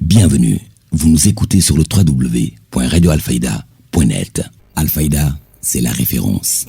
Bienvenue, vous nous écoutez sur le www.radioalfayda.net. Alfayda, c'est la référence.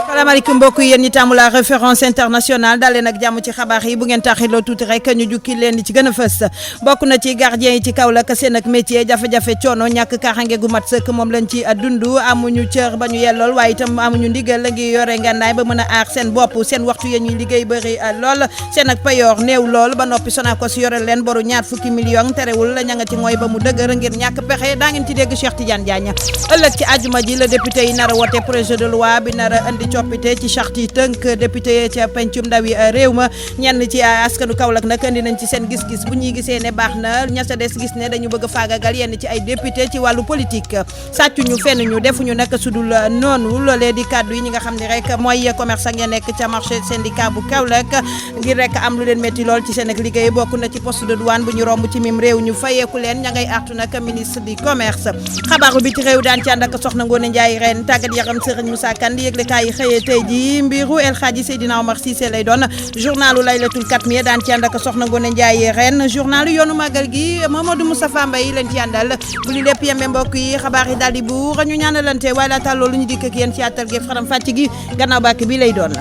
salaamaaleykum mbokk yi yéen ñi taamu la référence internationale daal leen ak jàmm ci xabaar yi bu ngeen taxiloo tuuti rek ñu jukki leen di ci gën a fës bokk na ci gardien yi ci Kaolack seen ak métier jafe-jafe coono ñàkk kaaraange gu mat sëkk moom lañ ci dund amuñu cër ba ñu yellool waaye itam amuñu ndigal la ngi yore ngànnaay ba mën a aar seen bopp seen waxtu yéen ñuy liggéey bëri lool seen ak payoor néew lool ba noppi Sonacos yore leen boru ñaar fukki million terewul la ña nga ci mooy ba mu dëgër ngir ñàkk pexe daa ngeen ci dégg Cheikh Tidiane Diagne ëllëg ci àjjuma ji la député yi nar a wote projet de loi bi nar a indi coppite ci charte yi tënk député ca pencum ndawi réew ma ñenn ci askanu Kaolack nag indi nañ ci seen gis-gis bu ñuy gisee ne baax na ña sa des gis ne dañu bëgg a faagagal yenn ci ay député ci wàllu politique sàccuñu fenn ñu defuñu nag sudul noonu loolee di kàddu yi ñi nga xam ne rek mooy commerçant ngeen nekk ca marché syndicat bu Kaolack ngir rek am lu leen métti lool ci seen ak liggéey bokk na ci poste de douane bu ñu romb ci mim réew ñu fayeeku leen ña ngay artu nag ministre du commerce xabaaru bi ci réew daan ci ànd ak soxna Ngoone Njaay ren tàggat yaram Serigne Moussa Kane di yëgle kaay yi xëyee tey ji mbiru El Hadji Seydina Omar Cissé lay doon journalu Laylatul Katmiya daan ci ànd ak soxna Ngoone Njaay ren journalu yoonu màggal gi Mamadou Moustapha Mbaye lañ ci àndal bu li lépp yembe mbokk yi xabaar yi daal di buur ñu ñaanalante waaye laata loolu ñu dikk ak yéen ci àttal gi faram fàcc gi gannaaw bàkk bi lay doon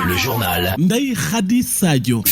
Le journal Ndeye Khady Sadio.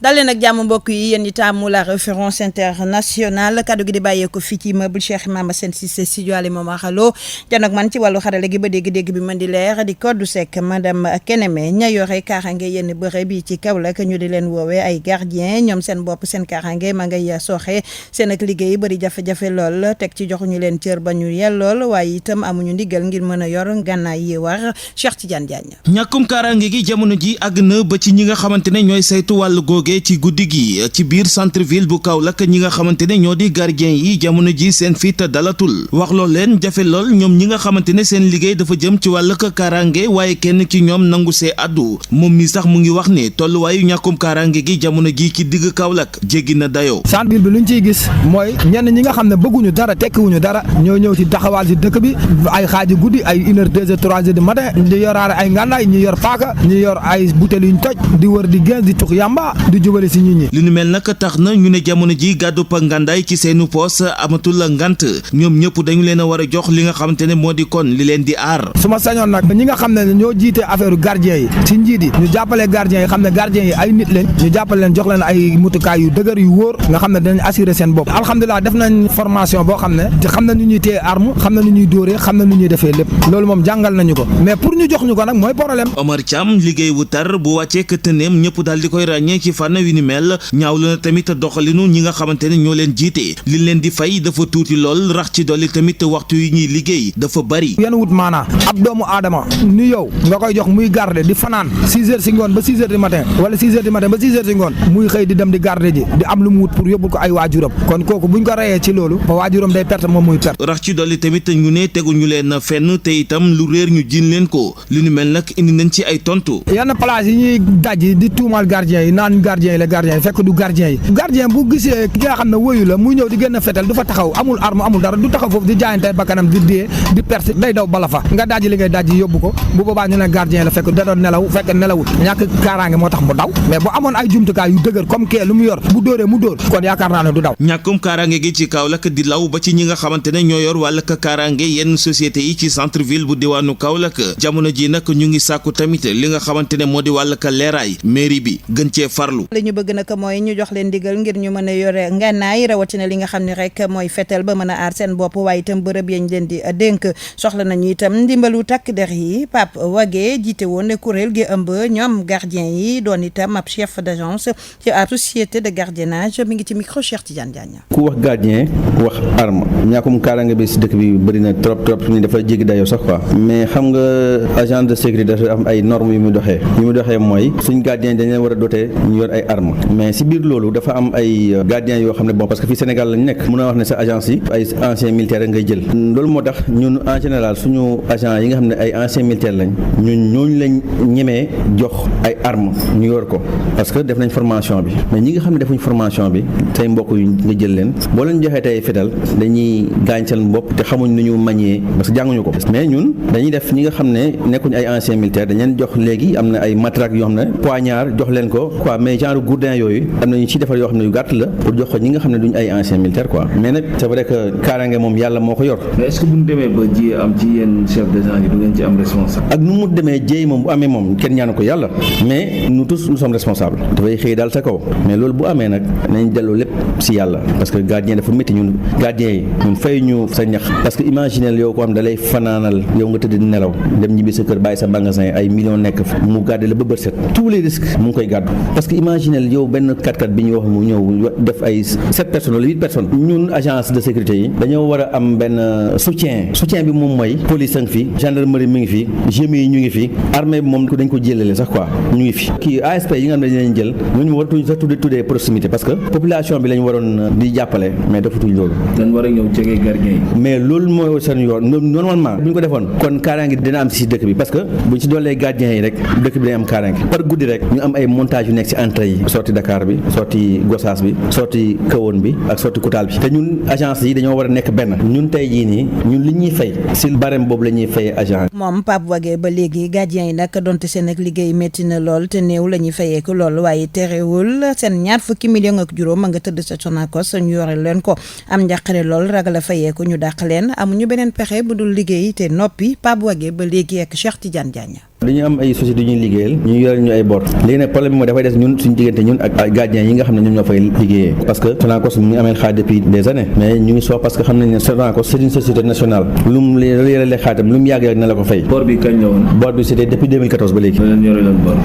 dalee nag jàmm mbokk yi yéen ñi taamu la référence internationale kaddu gi di bàyyeeko fii ci immeuble Cheikh Imam Assane Cissé studio Ali Momar Lo jan ak man ci wàllu xarale gi ba dégg-dégg bi mën di leer di Codou Seck madame Keneme ña yore kaaraange yenn bërëb bi ci Kaolack ñu di leen woowee ay gardien ñoom seen bopp seen kaaraange ma ngay sooxe seen ak liggéey bëri jafe-jafe lool teg ci joxuñu leen cër ba ñu yellool waaye itam amuñu ndigal ngir mën a yor ngànnaay yi war Cheikh Tidiane Diagne. ñàkkum kaaraange gi jamono ji àgg na ba ci ñi nga xamante ne ñooy saytu wàllu googe ci guddi gi ci biir centre ville bu Kaolack ñi nga xamante ne ñoo di gardien yi jamono ji seen fit dalatul wax loo leen jafe lool ñoom ñi nga xamante ne seen liggéey dafa jëm ci wàllu kaaraange waaye kenn ci ñoom nangu see addu moom mi sax mu ngi wax ne tolluwaayu ñàkkum kaaraange gi jamono ji ci digg Kaolack jéggi na dayoo. centre ville bi luñ ciy gis mooy ñenn ñi nga xam ne bëgguñu dara tekkiwuñu dara ñoo ñëw ci taxawaal ci dëkk bi ay xaaji guddi ay 1 heure 2 heures 3 heures du matin di yoraare ay ngànnaay ñi yor paaka ñi yor ay butéel yuñ toj di wër di gens di tux yamba di jubale si nit ñi. li nu mel nag tax na ñu ne jamono ji gàddu pa ngàndaay ci seenu poos amatul la ngant ñoom ñëpp dañu leen a war a jox li nga xamante ne moo di kon li leen di aar. su ma sañoon nag ñi nga xam ne ñoo jiite affaire gardien yi ci njiit yi ñu jàppale gardien yi xam ne gardien yi ay nit leen ñu jàppale leen jox leen ay mutukaay yu dëgër yu wóor nga xam ne dinañ assurer seen bopp. alhamdulilah def nañ formation boo xam ne xam na nu ñuy téye arme xam na nu ñuy dóoree xam na nu ñuy defee lépp loolu moom jàngal nañu ko mais pour ñu jox ñu ko nag mooy problème. Omar Thiam liggéey wu tar bu wàccee këtëneem ñëpp daal di koy ràññee ci fànn wi ni mel ñaawlu na tamit doxalinu ñi nga xamante ne ñoo leen jiite li leen di fay dafa tuuti lool rax ci dolli tamit waxtu yi ñuy liggéey dafa bari. yenn wut maanaa ab doomu aadama ni yow nga koy jox muy garder di fanaan 6 heures si ngoon ba 6 heures du matin wala 6 heures du matin ba 6 heures si ngoon muy xëy di dem di garder ji di am lu mu wut pour yóbbul ko ay waajuram kon kooku buñ ko reyee ci loolu ba waajuram day perte moom muy perte. rax ci dolli tamit ñu ne teguñu leen fenn te itam lu réer ñu jiin leen ko li ñu mel nag indi nañ ci ay tontu. yenn place yi ñuy daj di tuumal gardien yi naan gardien yi la gardien yi fekk du gardien yi gardien bu gisee ki nga xam ne wóyu la muy ñëw di génn fetal du fa taxaw amul arme amul dara du taxaw foofu di jaayante bakkanam di dee di perte day daw bala fa nga dajji li ngay dajji yóbbu ko bu boobaa ñu ne gardien la fekk da doon nelaw fekk nelawut ñàkk kaaraange moo tax mu daw mais bu amoon ay jumtukaay yu dëgër comme kee lu mu yor bu dóoree mu dóor kon yaakaar naa ne du daw. ñàkkum kaaraange gi ci Kaolack di law ba ci ñi nga xamante ne ñoo yor wàll kaaraange yenn société yi ci centre ville bu diwaanu Kaolack jamono ji nag ñu ngi sàkku tamit li nga xamante ne moo di wàll leeraay mairie bi gën cee farlu. li ñu bëgg nag mooy ñu jox leen digal ngir ñu mën a yore ngànnaay rawatina li nga xam ne rek mooy fetel ba mën a aar seen bopp waaye itam bërëb yañ leen di dénk soxla nañu itam ndimbalu takk der yi Pape Wagé jiite woon kuréel gi ëmb ñoom gardien yi doon itam ab chef d'agence ci ab société de gardiennage mi ngi ci micro Cheikh Tidiane Diagne. ku wax gardien wax arme ñàkkum kaaraange bi si dëkk bi bëri na trop ni dafa jéggi dayoo sax quoi mais xam nga agent de sécurité dafa am ay normes yu muy doxee mooy suñ gardien dañ leen war a doter ñu yor yor ay armes mais si biir loolu dafa am ay gardiens yoo xam ne bon parce que fii Sénégal lañ nekk mën a wax ne sa agence yi ay anciens militaires ngay jël loolu moo tax ñun en général suñu agent yi nga xam ne ay anciens militaires lañ ñun ñooñu lañ ñemee jox ay armes ñu yor ko parce que def nañ formation bi mais ñi nga xam ne defuñ formation bi say mbokk yu nga jël leen boo leen joxee tey fetal dañuy gaañ seen bopp te xamuñ nu ñu manier parce que jànguñu ko mais ñun dañuy def ñi nga xam ne nekkuñ ay anciens militaires dañ leen jox léegi am na ay matraques yoo xam ne poignard jox leen ko quoi mais genre gourdin yooyu am na ñu ci defar yoo xam ne yu gàtt la pour jox ko ñi nga xam ne duñ ay anciens militaires quoi mais nag c'est vrai que kaaraange moom yàlla moo ko yor. mais est-ce que bu ñu demee ba ji am ci yenn chef d'agent yi du ngeen ci am responsable. ak nu mu demee jéey moom bu amee moom kenn ñaanu ko yàlla mais nous tous nous sommes responsables dafay xëy daal sa kaw mais loolu bu amee nag nañ delloo lépp si yàlla parce que gardien dafa métti ñun gardien yi ñun fay ñu sa ñax parce que imaginel yow ko xam da lay fanaanal yow nga tëdd nelaw dem ñibbi sa kër bàyyi sa magasin ay millions nekk fa mu gàdde la ba bët set tous les risques mu ngi koy gàddu parce que imaginel yow benn 4x4 bi ñu wax mu ñëw def ay 7 personnes wala 8 personnes ñun agence de sécurité yi dañoo war a am benn soutien bi moom mooy police a ngi fi gendarmerie mi ngi fi GMI yi ñu ngi fi armée bi moom dañ ko jëlale sax quoi ñu ngi fi kii ASP yi nga xam ne dañ leen jël ñooñu waratuñ sax tuddee proximité parce que population bi lañ waroon di jàppale mais defatuñ loolu. dañ war a ñëw jege gardien yi. mais loolu mooy seen yoon normalement bu ñu ko defoon kon kaaraange dina am si dëkk bi parce que buñ si doolee gardien yi rek dëkk bi dina am kaaraange par guddi rek ñu am ay montage yu nekk si entrée yi sortie Dakar bi sortie Gossas bi sortie Kahone bi ak sortie Koutal bi te ñun agence yi dañoo war a nekk benn ñun tey jii nii ñun li ñuy fay si barème boobu la ñuy fay agent. moom Pape Wagué ba léegi gardien yi nag donte seen ak liggéey métti na lool te néew la ñuy fayee ko lool waaye terewul seen ñaar fukki million ak juróom a nga tëdd sa Sonacos ñu yore leen ko am njàqare lool ragal a fayee ko ñu dàq leen amuñu beneen pexe bu dul liggéey te noppi Pape Wagué ba léegi ak Cheikh Tidiane Diagne. dañu am ay sociétés yu ñuy liggéeyal ñu yore ñu ay bor léegi nag problème bi mooy dafay des ñun suñu diggante ñun ak gardien yi nga xam ne ñoom ñoo fay liggéeyee parce que Sonacos mu ngi amee xaalis depuis des années mais ñu ngi soox parce que xam nañ ne Sonacos c'est une société nationale lu mu yore xaalisam lu mu yàgg na la ko fay. bor bi kañ la woon. bor bi c'était depuis 2014 ba léegi.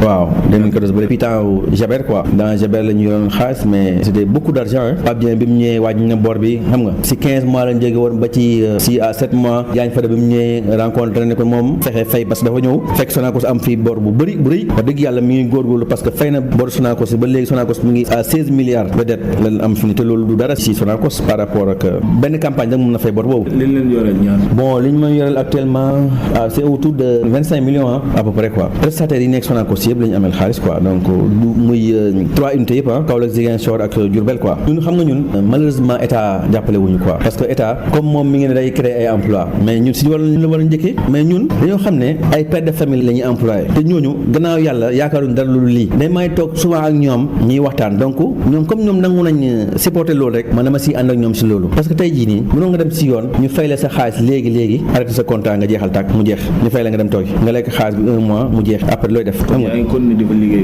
waaw 2014 ba léegi. depuis temps Jaber quoi dans Jaber la ñu yoroon xaalis mais c'était beaucoup d'argent Pape Dieng bi mu ñëwee wàññi na bor bi xam nga si 15 mois lañ jóge woon ba ci 6 à 7 mois Diagne Fada bi mu ñëwee rencontré ne ko moom fexe fay parce que dafa ñëw fekk Sonacos am fii bor bu bëri bu rëy wax dëgg yàlla mi ngi góorgóorlu parce que fay na bor Sonacos ba léegi Sonacos mi ngi à 16 milliards de dette la am fi ni te loolu du dara si Sonacos par rapport ak benn campagne rek mun na fay bor boobu. li leen yoreel ñaar. bon li ñu mën yoreel actuellement c'est autour de 25 millions à peu près quoi prestataires yi nekk Sonacos yëpp la ñu amel xaalis quoi donc du muy 3 unités yëpp Kaolack Ziguinchor ak Diourbel quoi ñun xam nga ñun malheureusement état jàppale wuñu quoi parce que état comme moom mi ngi ne day créer ay emploi mais ñun si wàllu la war a njëkkee mais ñun dañoo xam ne ay pères de famille la ñuy employé te ñooñu gannaaw yàlla yaakaaruñ dara lu lii day may toog souvent ak ñoom ñuy waxtaan donc ñoom comme ñoom nangu nañ supporter loolu rek man dama si ànd ak ñoom si loolu parce que tey jii nii mënoo nga dem si yoon ñu fay la sa xaalis léegi arrêté sa contrat nga jeexal tàkk mu jeex ñu fay la nga dem toogi nga lekk xaalis bi 1 mois mu jeex après looy def xam nga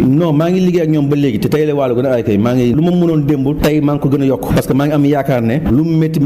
non maa ngi liggéey ak ñoom ba léegi te tey la wàllu gën a ay kay maa ngi lu ma mënoon démb tey maa ngi ko gën a yokk parce que maa ngi am yaakaar ne lu mu métti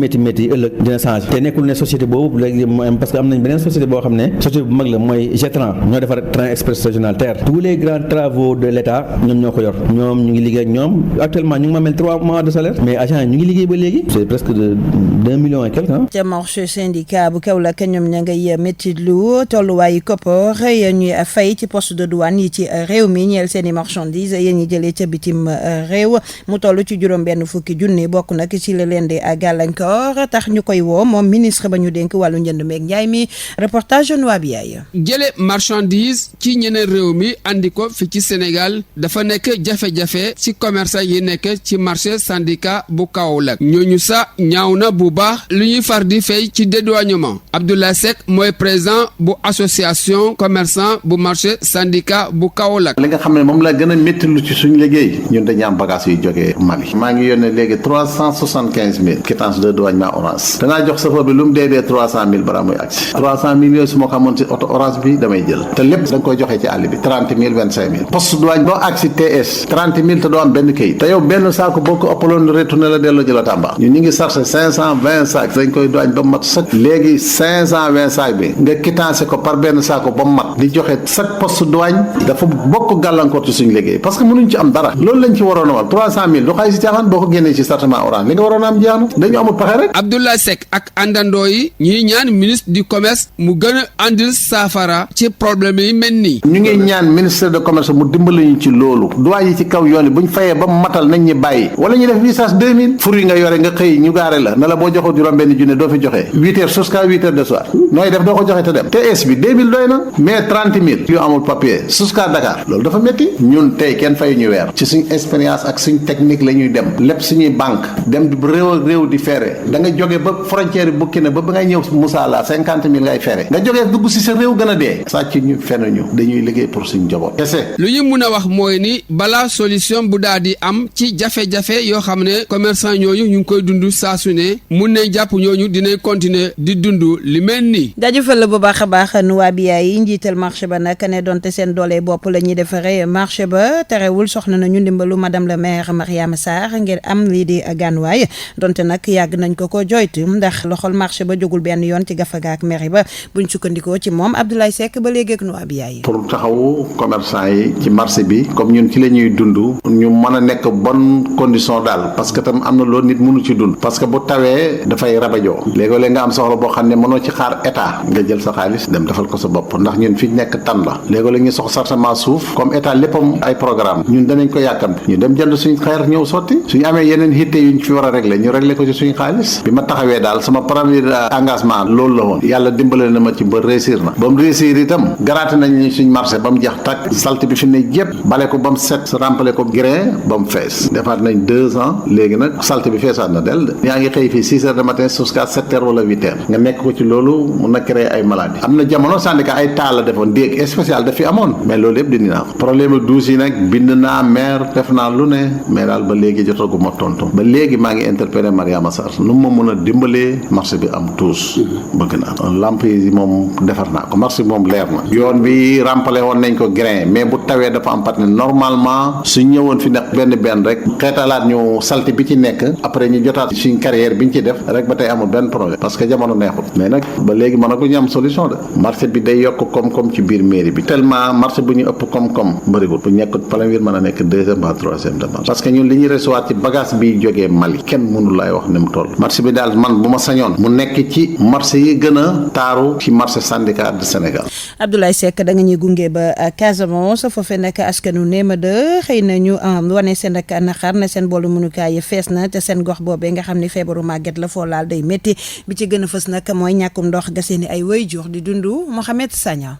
ëllëg dina changer te nekkul ne société boobu léegi parce que am nañ beneen société boo xam ne société bu mag la mooy Jetran ñoo defar train express régional TER tous les grands travaux de l'État ñoom ñoo ko yor ñoom ñu ngi liggéey ak ñoom actuellement ñu ngi ma mel 3 mois de salaire mais agent yi ñu ngi liggéey ba léegi c'est presque de 2 millions et quelques ca marché syndicat bu Kaolack ñoom ña ngay métti lu tolluwaayu koppar ya ñuy fay ci poste de douane yi ci réew mi ñeel seen i marchandises yéen ñi jëlee ca bitim réew mu toll ci juróom-benn fukki junni bokk nag ci la leen di gàllankoor tax ñu koy woo moom ministre ba ñu dénk wàllu njënd meeg njaay mi reportage Noa Biaye. jële marchandise ci ñeneen réew mi andi ko fi ci Sénégal dafa nekk jafe-jafe ci commerçant yi nekk ci marché syndicat bu Kaolack ñooñu sax ñaaw na bu baax lu ñuy far di fay ci dédouanement Abdoulaye Seck mooy président bu association commerçant bu marché syndicat bu Kaolack. li nga xam ne moom la gën a métti lu ci suñu liggéey ñun dañu am bagage yu jógee Mali maa ngi yónnee léegi 375 000 quittance de douanement orange danaa jox chauffeur bi lu mu dee 300 000 balaa muy agsi 300 000 yooyu su ma xamoon ci oto orange bi damay jël te lépp da nga koy joxee ci àll bi 30 000 25 000 poste douane boo agsi TS 30 000 te doo am benn këyit te yow benn saako boo ko ëppaloon retourné la delloo jëla Tamba ñun ñu ngi sarse 520 sacs dañ koy douane ba mat sëkk léegi 520 sacs bi nga quittance ko par benn saako ba mat di joxe chaque poste douane dafa bokk gàllankoor ci suñu liggéey parce que mënuñ ci am dara loolu lañ ci waroon a war 300 000 du xaalis si caaxaan boo ko génnee ci sartement orange li nga waroon a am jeex na dañu amul pexe rek. Abdoulaye Seck ak àndandoo yi ñuy ñaan ministre du commerce mu gën a andil saafara ci problème problème yi mel nii. ñu ngi ñaan ministère de commerce mu dimbali ñu ci loolu douane yi ci kaw yoon yi bu ñu fayee ba matal nañ ñi bàyyi wala ñu def licence 2000 fur yi nga yore nga xëy ñu gaare la ne la boo joxoo juróom benn junne doo fi joxe 8 heures jusqu'à 8 heures de soir nooy def doo ko joxe te dem TS bi 2000 doy na mais 30 000 yu amul papier jusqu'à Dakar loolu dafa métti ñun tey kenn fayu ñu weer ci suñ expérience ak suñ technique la ñuy dem lépp suñuy banque dem réew ak réew di feere da nga jóge ba frontière yi Burkina ba ngay ñëw Moussa la 50 000 ngay feere nga jógee dugg si sa réew gën a dee sàcc ñu fenn ñu dañuy liggéey pour suñ njaboot kese. lu ñu mun a wax mooy ni balaa solution bu daal di am ci jafe-jafe yoo xam ne commerçant ñooñu ñu ngi koy dund saa su ne mun nañ jàpp ñooñu dinañ continuer di dund li mel nii. jaajëfal la bu baax a baax Nouabia yi njiital marché ba nag ne donte seen doole bopp la ñuy defaree marché ba terewul soxna nañu ndimbalu madame le maire Mariama Sarr ngir am lii di gànnuwaay donte nag yàgg nañ ko joytu ndax loxol marché ba jógul benn yoon ci gafaga ak mairie ba buñ sukkandikoo ci moom Abdoulaye Seck ba léegi ak Nouabia yi. pour taxawu commerçant yi ci marché bi comme ñun ci la ñuy dund ñu mën a nekk bonne condition daal parce que tam am na loolu nit mënu ci dund parce que bu tawee dafay rabajoo léegi-léeg nga am soxla boo xam ne mënoo ci xaar état nga jël sa xaalis dem defal ko sa bopp ndax ñun fi nekk tan la léegi-léeg ñu sox sartement suuf comme état léppam ay programme ñun danañ ko yàkkamti ñu dem jënd suñ xeer ñëw sotti suñu amee yeneen hitte yuñ fi war a régler ñu régler ko ci suñu xaalis bi ma taxawee daal sama premier engagement loolu la woon yàlla dimbale na ma ci ba réussir na ba mu réussir itam garaate nañ suñ marché ba mu jeex tàkk salte bi fi ne yëpp bale ko ba mu set rempale ko grain ba mu fees defaat nañ 2 ans léegi nag salte bi feesaat na del de yaa ngi xëy fii 6 heures de matin jusqu'à 7 heures wala 8 heures nga nekk ko ci loolu mun na créer ay maladies am na jamono syndicat ay taal la defoon déeg spécial daf fi amoon mais loolu yëpp dindi naa ko problème douche yi nag bind naa maire def naa lu ne mais daal ba léegi jotagu ma tontu ba léegi maa ngi interpellé Mariama Sarr nu ma mën a dimbalee marché bi am douche bëgg naa lamp yi moom defar naa ko marché bi moom leer na yoon bi rempalé woon nañ ko grain mais bu tawee dafa am partenaire normalement su ñëwoon fi nekk benn rek xeetalaat ñu salte bi ci nekk après ñu jotaat suñ carrière bi ñu ci def rek ba tey amul benn problème parce que jamono neexul mais nag ba léegi mën na ko ñu am solution de marché bi day yokk koom-koom ci biir mairie bi tellement marché bu ñu ëpp koom-koom bëriwul bu nekkut premier mën a nekk 2e ba 3e de marché parce que ñun li ñuy recevoir ci bagage bi jógee Mali kenn mënu laay wax ni mu toll marché bi daal man bu ma sañoon mu nekk ci marché yi gën a taaru ci marché syndicat du Sénégal. Abdoulaye Seck da nga ñuy gunge ba Casamance foofee nekk askanu Néma 2 xëy na ñu wane seen ak naqar ne seen boolu mënukaay fees na te seen gox boobee nga xam ne feebaru màgget la foo laal day métti bi ci gën a fës nag mooy ñàkkum ndox ga seeni ay waajur di dund Mohamed Sagna.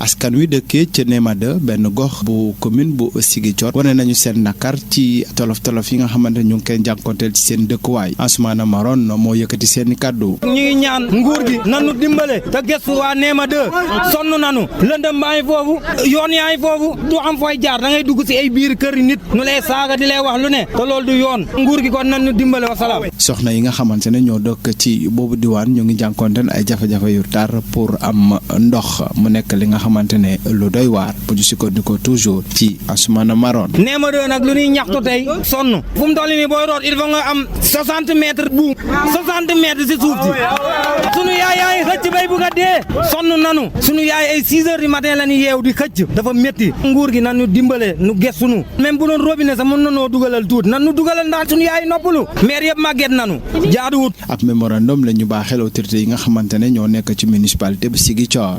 askan wi dëkkee ca Néma 2 benn gox bu commune bu Ziguinchor wane nañu seen nakar ci tolof-tolof yi nga xamante ñu ngi koy jànkonteel ci seen dëkkuwaay Ansoumana Maron moo yëkkati seen i kàddu. ñu ngi ñaan nguur gi nanu dimbale te gëstu waa Néma 2 sonn nanu lëndëm baa ngi foofu yoon yaa ngi foofu du am fooy jaar da ngay dugg ci ay biir kër nit nu lay saaga di lay wax lu ne te loolu du yoon nguur gi kon nanu dimbale wa salaam. soxna yi nga xamante ne ñoo dëkk ci boobu diwaan ñu ngi jànkonteel ay jafe-jafe yu tar pour am ndox mu nekk li nga xamante ne lu doy waar bu ñu sukkandikoo toujours ci Ansoumana Maron. Néma 2 nag lu ñuy ñaxtu tey sonn fu mu toll nii booy root il faut nga am 60 mètres bu 60 mètres si suuf si sunu yaay yaa ngi xëcc bay bu nga dee sonn nanu sunu yaay ay 6 heures du matin la ñu yeew di xëcc dafa métti nguur gi nan ñu dimbale nu gëstu nu même bu doon robinet sax mën na noo dugalal tuut nan nu dugalal ndax sunu yaay noppalu maire yëpp màgget nanu jaaduwut. ab mémorandum la ñu baaxeel autorité yi nga xamante ne ñoo nekk ci municipalité bu Ziguinchor.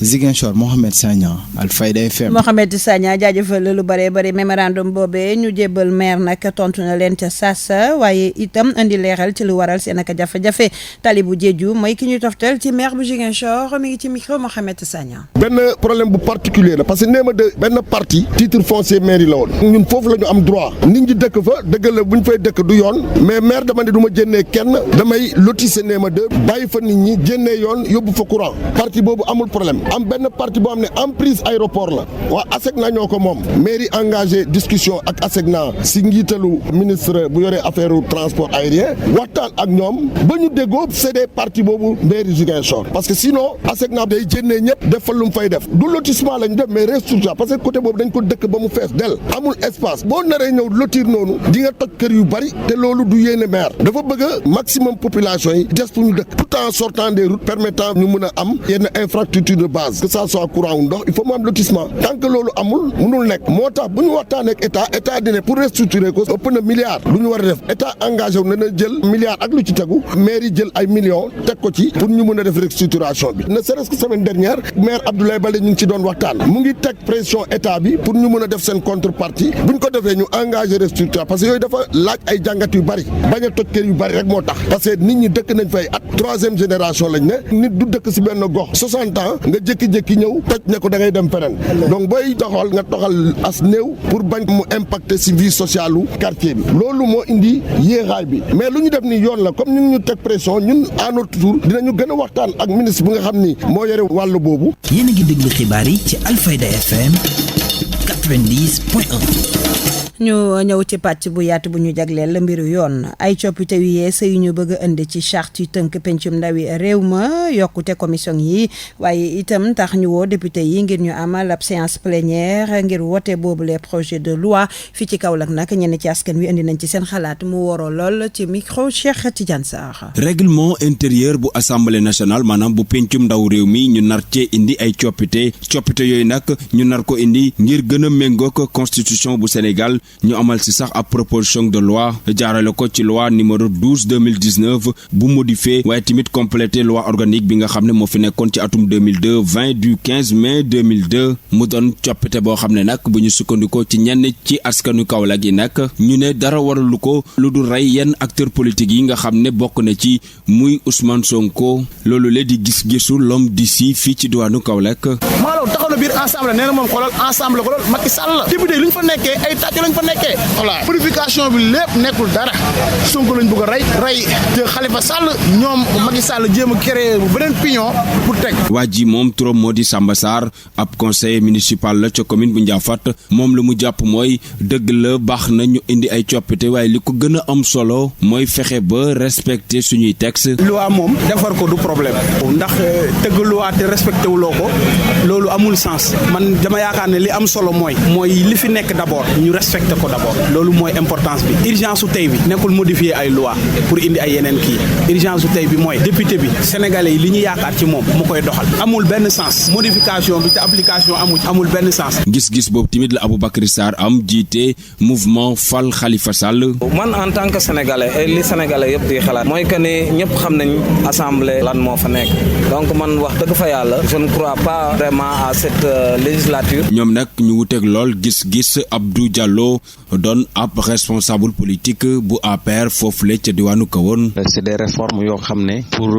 Ziguinchor Mohamed Sagna Alfayda FM. Mohamed Sagna jaajëfal lu bare bari mémorandum boobee ñu jébbal maire nag tontu na leen ca saasa waaye itam indi leeral ci lu waral seen ak jafe-jafe tali bu Diédhiou mooy ki ñuy toftal ci maire bu Ziguinchor mi ngi ci micro Mohamed Sagna. benn problème bu particulier la parce que Néma 2 benn partie titre foncier mairie la woon ñun foofu la ñu am droit nit ñi dëkk fa dëgg la bu ñu fay dëkk du yoon mais maire dama ne du ma jëndee kenn damay lotisser Néma 2 bàyyi fa nit ñi jëndee yoon yóbbu fa courant partie boobu amul problème am benn partie boo xam ne emprise aéroport la waa ASECNA ñoo ko moom mairie engagé discussion ak ASECNA si njiitalu ministre bu yore affaire transport aérien waxtaan ak ñoom ba ñu déggoo cédé partie boobu mairie Ziguinchor parce que sinon ASECNA day jëndee ñëpp def fa lu mu fay def du lotissement la ñu def mais restructuration parce que côté boobu dañ ko dëkk ba mu fees del amul espace boo naree ñëw lotir noonu di nga toj kër yu bari te loolu du yéene maire dafa bëgg a maximum population yi des fu ñu dëkk tout en sortant des routes permettant ñu mën a am yenn infrastructure de base que ça soit courant ou ndox il faut mu am lotissement tant que loolu amul mënul nekk moo tax bu ñu waxtaanee ak état dina pour restructurer ko ëpp na milliard lu ñu war a def état engagé wu na jël milliard ak lu ci tegu maire yi jël ay millions teg ko ci pour ñu mën a def restructuration bi ne serait-ce que semaine dernière maire Abdoulaye Baldé ñu ngi ci doon waxtaan mu ngi teg pression état bi pour ñu mën a def seen contrepartie bu ñu ko defee ñu engagé restructuration parce que yooyu dafa laaj ay jàngat yu bari bañ a toj kër yu bari rek moo tax parce que nit ñi dëkk nañ fay at troisième génération lañ ne nit du dëkk si benn gox 60 ans nga jékki-jékki ñëw toj ne ko da ngay dem feneen donc booy doxal nga doxal as néew pour bañ mu impacter si vie sociale u quartier bi loolu moo indi yéexaay bi mais lu ñu def ni yoon la comme ñun ñu teg pression ñun à notre tour dinañu gën a waxtaan ak ministre bi nga xam ni moo yore wàllu boobu. yéen a ngi déglu xibaar yi ci Alfayda FM 90.1. ñu ñëw ci pàcc bu yaatu bu ñu jagleel la mbiru yoon ay coppite yu yees yu ñu bëgg a indi ci charte yu tënk pencum ndawi réew ma yokkute commission yi waaye itam tax ñu woo député yi ngir ñu amal ab séance plénière ngir wote boobu les projets de loi fii ci Kaolack nag ñenn ci askan wi indi nañ ci seen xalaat mu waroo lool ci micro Cheikh Tidiane Sarr. règlement intérieur bu assemblée nationale maanaam bu pencum ndaw réew mi ñu nar cee indi ay coppite yooyu nag ñu nar ko indi ngir gën a méngoog constitution bu Sénégal. ñu amal ci sax ab proposition de loi jaarale ko ci loi numéro 12/2019 bu modifié waaye tamit complété loi organique bi nga xam ne moo fi nekkoon ci atum 2002 20 du 15 mai 2002 mu doon coppite boo xam ne nag bu ñu sukkandikoo ci ñenn ci askanu Kaolack yi nag ñu ne dara waralu ko lu dul rey yenn acteurs politiques yi nga xam ne bokk na ci muy Ousmane Sonko loolu la di gis-gisu l'homme d'ici fii ci diwaanu Kaolack. Malaw taxaw na biir ensemble nee na moom xoolal ensemble ko lool Macky Sall la député lu ñu fa nekkee ay tàcc lañ fa nekkee voilà purification bi lépp nekkul dara Sonko lañ bëgg a rey te Khalifa Sall ñoom Macky Sall jéem a créer beneen pignon pour teg. waa ji moom turam moo di Samba Sarr ab conseiller municipal la ca commune bu Ndiafate moom lu mu jàpp mooy dëgg la baax na ñu indi ay coppite waaye li ko gën a am solo mooy fexe ba respecter suñuy texte. loi moom defar ko du problème ndax tëgg loi te respecté wuloo ko loolu amul sens man dama yaakaar ne li am solo mooy li fi nekk d'abord ñu respecté ko d'abord loolu mooy importance bi urgence su tey bi nekkul modifier ay loi pour indi ay yeneen kii urgence su tey bi mooy député bi sénégalais yi li ñu yaakaar ci moom mu koy doxal amul benn sens modification bi te application amul benn sens. gis-gis boobu tamit la Aboubacry Sarr am jiite mouvement Fal Khalifa Sall. man en tant que sénégalais li sénégalais yëpp di xalaat mooy que ne ñëpp xam nañ assemblée lan moo fa nekk donc man wax dëgg fa yàlla je ne crois pas vraiment à cette législature. ñoom nag ñu wuteeg lool gis-gis Abdou Diallo doon ab responsable politique bu APR foofule ca diwaanu Kahone. c'est des réformes yoo xam ne pour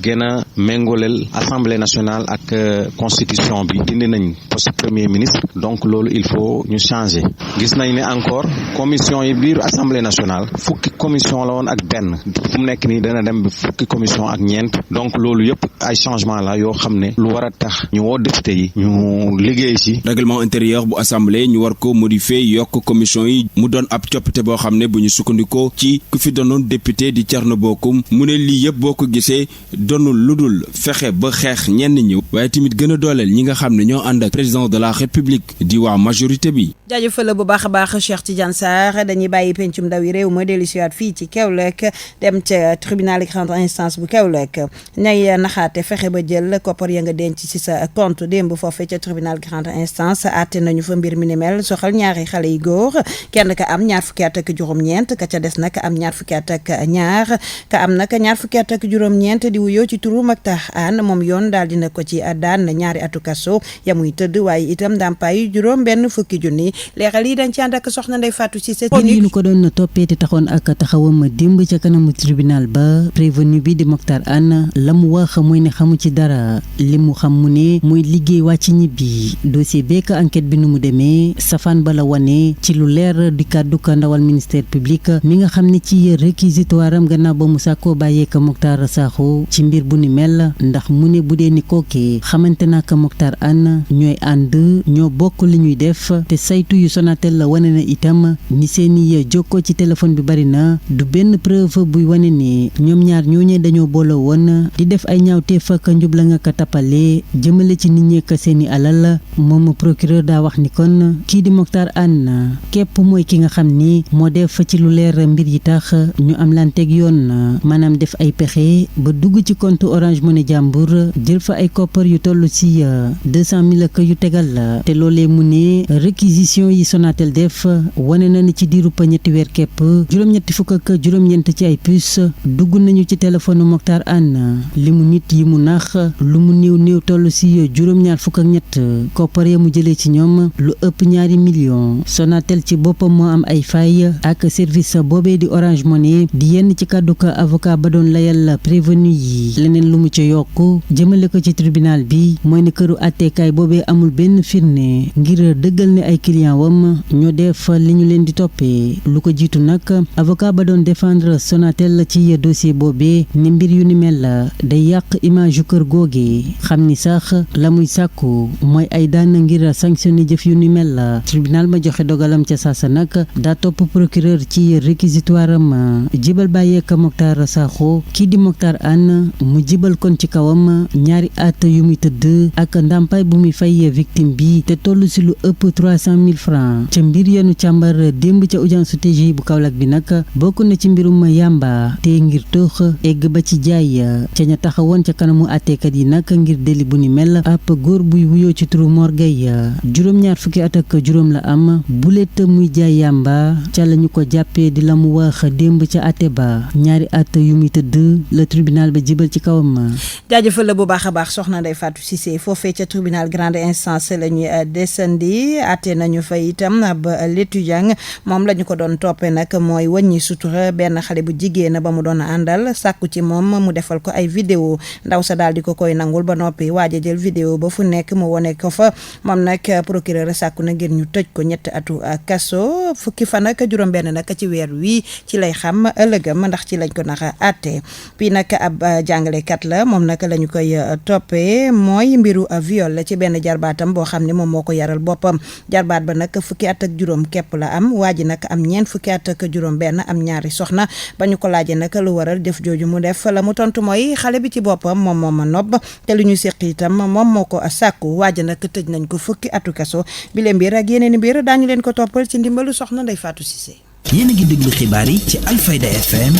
gën a méngoleel assemblée nationale ak constitution bi dindi nañ poste premier ministre donc loolu il faut ñu changer gis nañ ne encore commission yi biir assemblée nationale fukki commission la woon ak benn fu mu nekk nii dana dem bi fukki commission ak ñeent donc loolu yëpp ay changement la yoo xam ne lu war a tax ñu woo député yi ñu liggéey ci. règlement intérieur bu assemblée ñu war ko modifier yokk commission yi mu doon ab coppite boo xam ne bu ñu sukkandikoo ci ku fi doonoon député di Thierno Bocoum mu ne lii yëpp boo ko gisee doonul lu dul fexe ba xeex ñenn ñi waaye tamit gën a dooleel ñi nga xam ne ñoo ànd ak président de la république di waa majorité bi. jaajëfal bu baax a baax Cheikh Tidiane Sarr dañuy bàyyi pencum ndaw yi réew ma dellusiwaat fii ci Kaolack dem ca tribunal grande instance bu Kaolack ñay naxaate fexe ba jël koppar ya nga denc ci sa compte démb foofee ca tribunal grande instance àtte nañu fa mbir mi ni mel soxal ñaari xale yu góor kenn ka am ñaar fukki at ak juróom-ñeent ka ca des nag am ñaar fukki at ak ñaar ka am nag ñaar fukki at ak juróom-ñeent di wuyoo ci turu Maktar Anne moom yoon daal dina ko ci daan ñaari atu kaso ya muy tëdd waaye itam ndàmpaay juróom benn fukki junni leeral yi dañ ci ànd ak soxna Ndeye Fatou Cissé yi ñu ko doon toppee te taxoon ak taxawam démb ca kanamu tribunal ba prévenu bi di Maktar Anne la mu wax mooy ne xamu ci dara li mu xam mu ne mooy liggéey wàcc ñibbi dossier beek enquête bi nu mu demee safaan ba la wane ci lu leer di kàddu ka ndawal ministère public mi nga xam ne ci réquisitoire am gannaaw ba mu sàkkoo bàyyeeka Mokhtar Sakho ci mbir bu ni mel ndax mu ne bu dee ni kookee xamante naa ka Mokhtar Anne ñooy ànd ñoo bokk li ñuy def te saytu yu Sonatel la wane na itam ni seeni jokkoo ci téléphone bi bari na du benn preuve buy wane ni ñoom ñaar ñooñee dañoo booloo woon di def ay ñaawteef ak njubla nga ka tappale jëmale ci nit ñi lekk seeni alal moom procureur daa wax ni kon kii di Mokhtar Anne képp mooy ki nga xam ni moo def ci lu leer mbir yi tax ñu am lanteeg yoon maanaam def ay pexe ba dugg ci compte Orange Money jàmbur jël fa ay koppar yu toll ci 200 000 ak yu tegal te loolee mu ne réquisition yi Sonatel def wane na ni ci diirub ñetti weer képp juróom-ñetti fukk ak juróom-ñeent ci ay puce dugg nañu ci téléphone Mokhtar Anne li mu nit yi mu nax lu mu néew toll ci juróom-ñaar fukk ak ñett koppar ya mu jëlee ci ñoom lu ëpp $2 millions Sonatel ci boppam moo am ay fay ak service boobee di Orange Money di yenn ci kàddu ko avocat ba doon layal prévenu yi leneen lu mu ca yokk jëmale ko ci tribunal bi mooy ne këru àtteekaay boobee amul benn firnde ngir dëggal ne ay client wam ñoo def li ñu leen di toppee lu ko jiitu nag avocat ba doon défendre Sonatel ci dossier boobee ni mbir yu ni mel day yàq image yu kër googe xam ni sax la muy sàkku mooy ay daan ngir sanctionné jëf yu ni mel tribunal ma joxe dogalam ca saasa nag daa topp procureur ci réquisitoire am jibal bàyyeek Mokhtar Sakho kii di Mokhtar Anne mu jibal kon ci kawam ñaari at yu muy tëdd ak ndàmpaay bu muy fay victime bi te toll si lu ëpp 300 000 francs ca mbir yenu càmbar démb ca audience TGI bu Kaolack bi nag bokk na ci mbirum yàmba te ngir toox egg ba ci jaay ca ña taxawoon ca kanamu àtteekat yi nag ngir deli bu ni mel ab góor buy wuyoo ci turu Mor Gueye juróom-ñaar fukki at ak juróom la am bulet muy jaay yàmba ca la ñu ko jàppee di la mu wax démb ca àtte ba ñaari at yu muy tëdd la tribunal ba jibal ci kawam. jaajëfal la bu baax a baax soxna Ndeye Fatou Cissé foofee ca tribunal grande instance la ñuy descendi àtte nañu fa itam ba l'étudiant moom la ñu ko doon toppee nag mooy wàññi sutura benn xale bu jigéen ba mu doon àndal sàkku ci moom mu defal ko ay vidéo ndaw sa daal di ko koy nangul ba noppi waaja jël vidéo ba fu nekk mu wone ko fa moom nag procureur sàkku na ngir ñu tëj ko 7 atu kaso fukki fan ak juróom-benn nag ci weer wi ci lay xam ëllëgam ndax ci lañ ko naxa àtte puis nag ab jàngalekat la moom nag la ñu koy toppee mooy mbiru viol ci benn jarbaatam boo xam ne moom moo ko yaral boppam jarbaat ba nag fukki at ak juróom képp la am waa ji nag am ñeent fukki at ak juróom benn am ñaari soxna ba ñu ko laajee nag lu waral def jooju mu def la mu tontu mooy xale bi ci boppam moom moo ma nopp te lu ñu séq itam moom moo ko sàkku waa ji nag tëj nañ ko fukki atu kaso bi leen mbir ak yeneen i mbir daañu leen ko toppal ci ndimbalu soxna Ndeye Fatou Cissé. yéen a ngi déglu xibaar yi ci Alfayda FM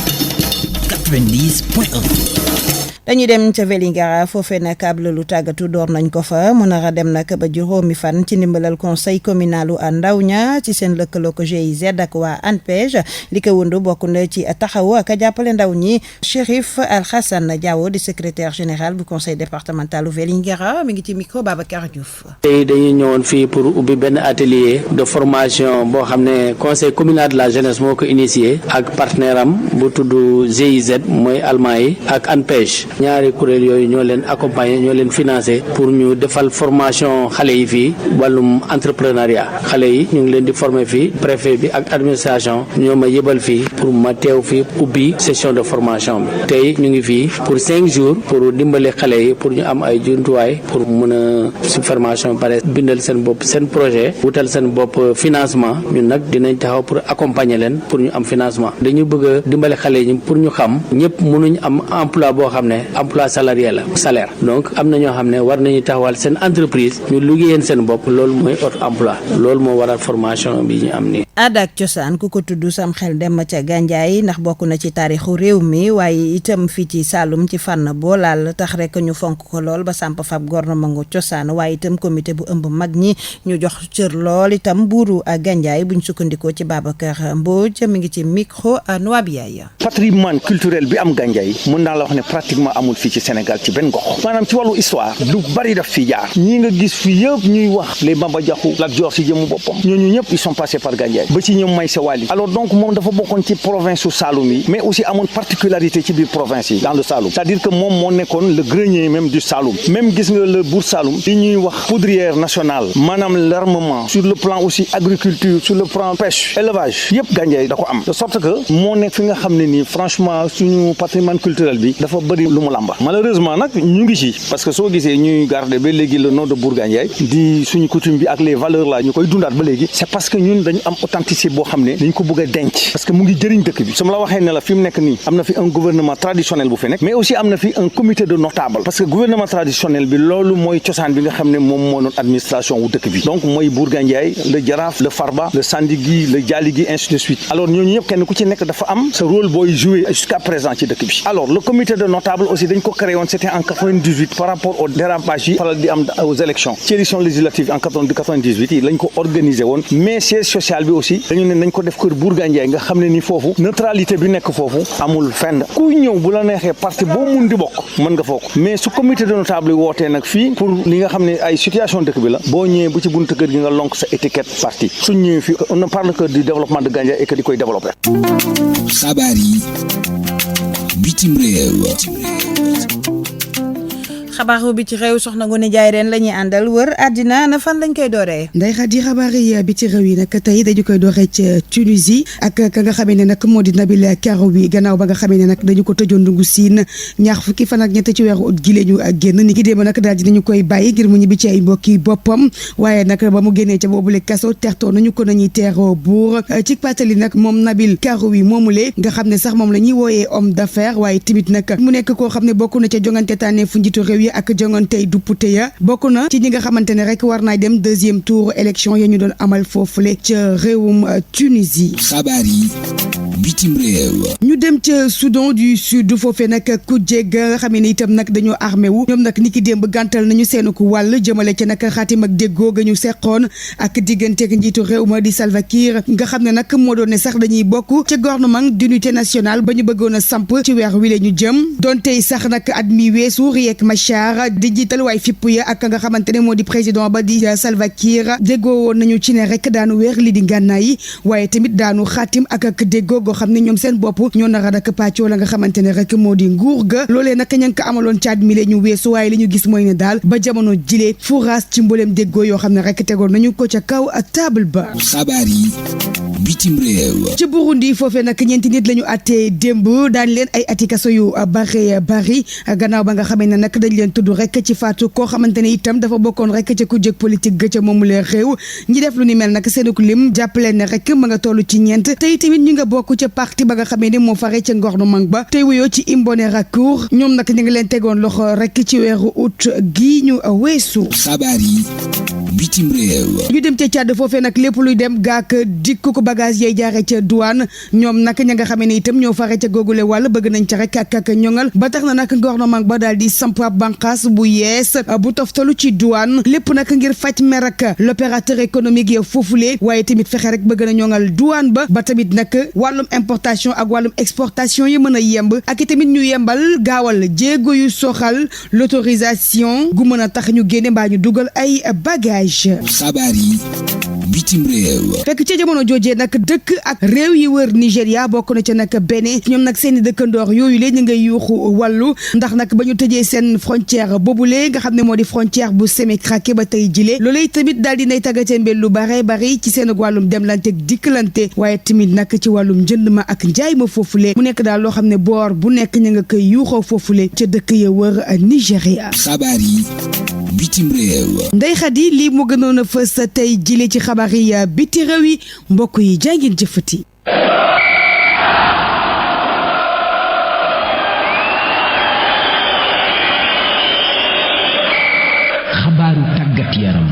90.1. dañuy dem ca Vélingara foofee nag ab lu tàggatu door nañ ko fa mu nar a dem nag ba juróomi fan ci ndimbalal conseil communalu ndaw ña ci seen lëkkaloo ko GIZ ak waa ANPEJ li ko wundu bokk na ci taxawu ak jàppale ndaw ñi Chérif Alhassane Diawo di secrétaire général bu conseil départementalu Vélingara mi ngi ci micro Babacar Diouf. tey dañuy ñëwoon fii pour ubbi benn atelier de formation boo xam ne conseil communal de la jeunesse moo ko initié ak partenaire am bu tudd GIZ mooy allemand yi ak ANPEJ. ñaari kuréel yooyu ñoo leen accompagner ñoo leen financer pour ñu defal formation xale yi fii wàllum entrepreneuriat xale yi ñu ngi leen di former fii préfet bi ak administration ñoo ma yëbal fii pour ma teew fii ubbi session de formation bi tey ñu ngi fii pour 5 jours pour dimbali xale yi pour ñu am ay jumtuwaay pour mën a su formation bi pare bindal seen bopp seen projet wutal seen bopp financement ñun nag dinañ taxaw pour accompagner leen pour ñu am financement dañu bëgg a dimbali xale yi pour ñu xam ñëpp mënuñ am emploi boo xam ne emploi salarié la salaire donc am na ñoo xam ne war nañu taxawal seen entreprise ñu liggéeyeen seen bopp loolu mooy auto emploi loolu moo waral formation bi ñu am nii. aada ak cosaan ku ko tudd sam xel dem ca Gandiaye ndax bokk na ci taarixu réew mi waaye itam fii ci Saloum ci fànn boo laal tax rek ñu fonk ko lool ba samp fab gouvernement cosaan waaye itam comité bu ëmb mag ñi ñu jox cër lool itam buuru Gandiaye buñ sukkandikoo ci Babacar Mbodj mi ngi ci micro Noabiaye. patrimoine culturel bi am Gandiaye mën naa la wax ne pratiquement amul fii ci Sénégal ci benn gox maanaam ci wàllu histoire lu bari daf fii jaar ñi nga gis fii yëpp ñuy wax les Bamba Diakhou Lat Dior si jëmu boppam ñooñu ñëpp ils sont passés par Gandiaye ba ci ñoom Maysa Wali alors donc moom dafa bokkoon ci province su Saloum yi mais aussi amoon particularité ci biir province yi dans le Saloum c'est-à-dire que moom moo nekkoon le grenier même du Saloum même gis nga le Bour Saloum li ñuy wax poudrière nationale maanaam l'armement sur le plan aussi agriculture sur le plan pêche élevage yëpp Gandiaye da ko am de sorte que moo nekk fi nga xam ne nii franchement suñu patrimoine culturel bi dafa bëri lu mu lamba malheureusement nag ñu ngi ci parce que soo gisee ñuy garder ba léegi le nom de Bour Gandiaye di suñu coutume bi ak les valeurs là ñu koy dundaat ba léegi c'est parce que ñun dañu am authenticité boo xam ne dañ ko bëgg a denc parce que mu ngi jëriñ dëkk bi su ma la waxee ne la fi mu nekk nii am na fi un gouvernement traditionnel bu fi nekk mais aussi am na fi un comité de notable parce que gouvernement traditionnel bi loolu mooy cosaan bi nga xam ne moom moo doon administration wu dëkk bi donc mooy Bourga Ndiaye le Jaraaf le Farba le Sandigi le Dialigui ainsi de suite alors ñooñu ñëpp kenn ku ci nekk dafa am sa rôle booy jouer jusqu'à présent ci dëkk bi alors le comité de notable aussi dañ ko créé woon c'était en 98 par rapport au dérapage yi faral di am aux élections ci élection législative en 98 yi lañ ko organisé woon mais siège social bi aussi dañu ne nañ ko def kër Bourga Ndiaye nga xam ne ni foofu neutralité bi nekk foofu amul fenn kuy ñëw bu la neexee parti boo mun di bokk mën nga fokk mais su comité de notable yi wootee nag fii pour li nga xam ne ay situation dëkk bi la boo ñëwee bu ci buntu kër gi nga lonk sa étiquette parti suñ ñëwee fii on ne parle que du développement de Gandiaye et que di koy développer. xabaar yi bitim réew. xabaaru bi ci réew soxna Ngoné Ndiaye ren la ñuy àndal wër àddina na fan lañ koy dooree. Ndeye Khady xabaar yi bi ci réew yi nag tey dañu koy dooree ci Tunisie ak ka nga xamee ne nag moo di Nabil Karoui gannaaw ba nga xamee ne nag dañu ko tëjoon ndungu siin ñaar fukki fan ak ñett ci weeru ut gi la ñu génn ni ki démb nag daal dinañu koy bàyyi ngir mu ñibbi ci ay mbokki boppam waaye nag ba mu génnee ca boobule kaso tertoo nañu ko nañuy teeroo buur ci pàttali nag moom Nabil Karoui moomule nga xam ne sax moom la ñuy wooyee homme d'affaires waaye tamit nag mu nekk koo xam ne bokk na ca jongante tànneefu njiitu réew ak jongantey duppute ya bokk na ci ñi nga xamante ne rek war naa dem deuxième tour élection ya ñu doon amal foofule ca réewum Tunisie. xabaar yi bitim réew. ñu dem ca Soudan du Sud foofee nag ku jégg nga xam ne itam nag dañoo armé wu ñoom nag ni ki démb gàntal nañu seenu ko wàll jëmale ca nag xaatim ak déggoo ga ñu seqoon ak digganteeg njiitu réew ma di Salva Kiir nga xam ne nag moo doon ne sax dañuy bokk ca gouvernement d'unité nationale ba ñu bëggoon a samp ci weer wi la ñu jëm donte sax nag at mi weesu Riek Machar di jiital waay fipp ya ak nga xamante ne moo di président ba di Salva Kiir déggoo woon nañu ci ne rek daanu weer li di ngànnaay yi waaye tamit daanu xaatim ak déggoo goo xam ne ñoom seen bopp ñoo nar a nag pàccoo la nga xamante ne rek moo di nguur ga loolee nag ña ngi ko amaloon caat mi ñu weesu waaye li ñu gis mooy ne daal ba jamono jilee furaas ci mboolem déggoo yoo xam ne rek tegoon nañu ko ca kaw table ba. xabaar yi bitim réew. ci Burundi foofee nag ñeenti nit la ñu àttee démb daan leen ay ati kaso yu bari gannaaw ba nga xamee ne nag dañ leen tudd rek ci faatu koo xamante ne itam dafa bokkoon rek ca ku jëg politique ga ca moomu leen réew ñi def lu ni mel nag seen lim jàppaleen ne rek ma nga toll ci ñeent tey tamit ñu nga bokk ca parti ba nga xamee ne moo fare ca gouvernement ba tey wuyoo ci Imbonerakure ñoom nag ñu ngi leen tegoon loxo rek ci weeru août gi ñu weesu. xabaar yi bitim réew. ñu dem ca Tchad foofee nag lépp luy dem gaak dikk ko bagage yay jaare ca douane ñoom nag ña nga xamee ne itam ñoo fare ca googule wàll bëgg nañ ca rek ak ñoŋal ba tax na nag gouvernement ba daal di samp ab bànqaas bu yees bu toftalu ci douane lépp nag ngir faj mer ak l'opérateur économique ya foofule waaye tamit fexe rek bëgg na ñoŋal douane ba tamit nag wàllum importation ak wàllum exportation yi mën a yemb ak i tamit ñu yembal gaawal jéego yu soxal l'autorisation gu mën a tax ñu génne mbaa ñu dugal ay bagage. xabaar yi bitim réew. fekk ca jamono joojee nag dëkk ak réew yi wër Nigéria bokk na ca nag Bénin ñoom nag seen i dëkkandoor yooyu lee ñu ngay yuuxu wàllu ndax nag ba ñu tëjee seen frontière boobule nga xam ne moo di frontière bu Sémékraké ba tey jile loolee tamit daal di nay tàggatee mbel lu bare bari ci seen wàllum demlante ak dikkalante waaye tamit nag ci wàllum njënd ma ak njaay ma foofule mu nekk daal loo xam ne boor bu nekk ñu nga koy yuuxoo foofule ca dëkk ya wër Nigéria. xabaar yi bitim réew. Ndeye Khady lii mu gënoon a fës tey jile ci xabaar yi biti réew yi mbokk yi jàngeen jëfati. xabaaru tàggat yaram.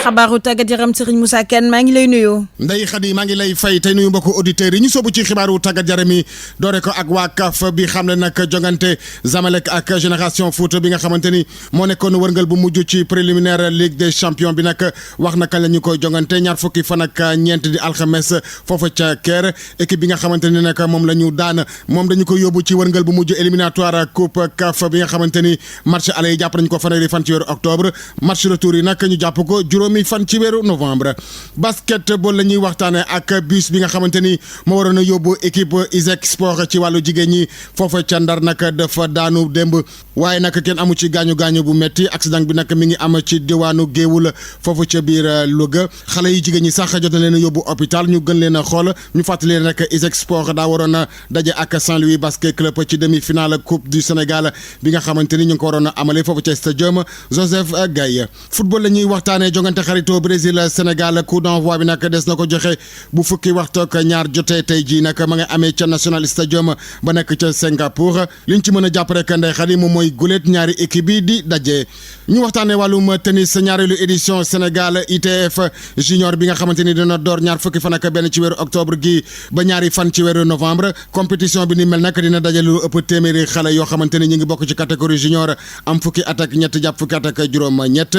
xabaaru tàggat yaram Serigne Moussa Kane maa ngi lay nuyu. Ndeye Khady maa ngi lay fay tey nuyu mbokku auditeurs yi ñu soobu ci xibaaru tàggat yaram yi doore ko ak waa CAF bi xam ne nag jongante Zamalek ak Génération Foot bi nga xamante ni moo nekkoon wërngal bu mujj ci préliminaire Ligue des champions bi nag wax na kañ la ñu koy jongante ñaar fukki fan ak ñeent di alxames foofa ca Caire équipe bi nga xamante ni nag moom la ñu daan moom dañu ko yóbbu ci wërngal bu mujj éliminatoire coupe CAF bi nga xamante ni match aller yi jàpp nañu ko fanweeri fan ci weeru octobre match retour yi nag ñu jàpp ko juróomi fan ci weeru novembre. basketball la ñuy waxtaane ak bus bi nga xamante ni moo waroon a yóbbu équipe ISEC sport ci wàllu jigéen ñi foofa ca Ndar nag dafa daanu démb waaye nag kenn amu ci gaañu bu metti accident bi nag mi ngi am ci diwaanu Géewul foofu ca biir Louga xale yi jigéen ñi sax jot na leen a yóbbu hôpital ñu gën leen a xool ñu fàttali leen rek ISEC sport daa waroon a daje ak Saint-Louis basket club ci demi-finale coupe du Sénégal bi nga xamante ni ñu ngi ko waroon a amale foofu ca stadium Joseph Gaye football la ñuy waxtaane jongante xaritoo Brésil Sénégal coup d'envoi bi nag des na ko joxe bu fukki waxtu ak ñaar jotee tey jii nag ma nga amee ca National Stadium ba nekk ca Singapour liñ ci mën a jàpp rek Ndeye Khady moom mooy guléet ñaari équipe bi di daje. ñu waxtaanee wàllum tennis ñaareelu édition Sénégal ITF junior bi nga xamante ni dina door ñaar fukki fan ak benn ci weeru octobre gi ba ñaari fan ci weeru novembre compétition bi ni mel nag dina dajale lu ëpp téeméeri xale yoo xamante ni ñu ngi bokk ci catégorie junior am fukki at ak ñett jàpp fukki at ak juróom-ñett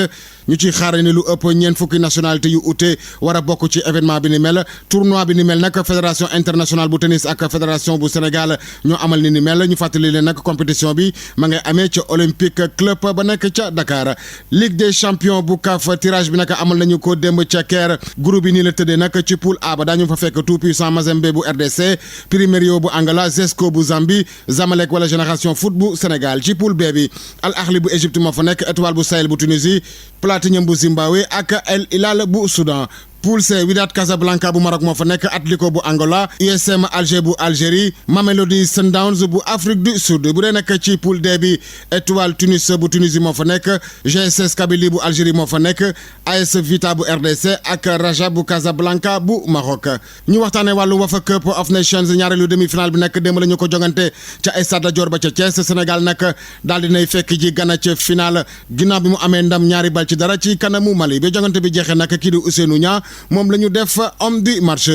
ñu ci xaar ni lu ëpp ñeent fukki nationalité yu ute war a bokk ci événement bi ni mel tournoi bi ni mel nag fédération internationale bu tennis ak fédération bu Sénégal ñoo amal ni mel ñu fàttali leen nag compétition bi ma ngay amee ca Olympique Club ba nekk ca Dakar Ligue des champions bu CAF tirage bi nag amal nañu ko démb ca Caire groupe bi nii la tëddee nag ci poule A ba daañu fa fekk tout puissant Mazembe bu RDC Primeiro bu Angola Zesco bu Zambie Zamalek wala Génération Foot bu Sénégal ci poule B bi Al Ahli bu Égypte moo fa nekk Étoile bu Sahel bu Tunisie Platinum bu Zimbabwe ak El Hilal bu Soudan. Poule C Wydad Casablanca bu Maroc moo fa nekk Atlético bu Angola USM Alger bu Algérie Mamelodi Sundowns bu Afrique du Sud bu dee nekk ci poule D bi Étoile Tunis bu Tunisie moo fa nekk GSS Kabylie bu Algérie moo fa nekk AS Vita bu RDC ak Raja bu Casablanca bu Maroc. ñu waxtaanee wàllu Wafa Cup of Nations ñaareelu demi-finale bi nag démb la ñu ko jongante ca Stade Lat Dior ba ca Thiès Sénégal nag daal dinay fekk ji Ghana ca finale ginnaaw bi mu amee ndam ñaari bal ci dara ci kanamu Mali bi jongante bi jeexee nag kii di Ousseynou Niang moom la ñu def homme du match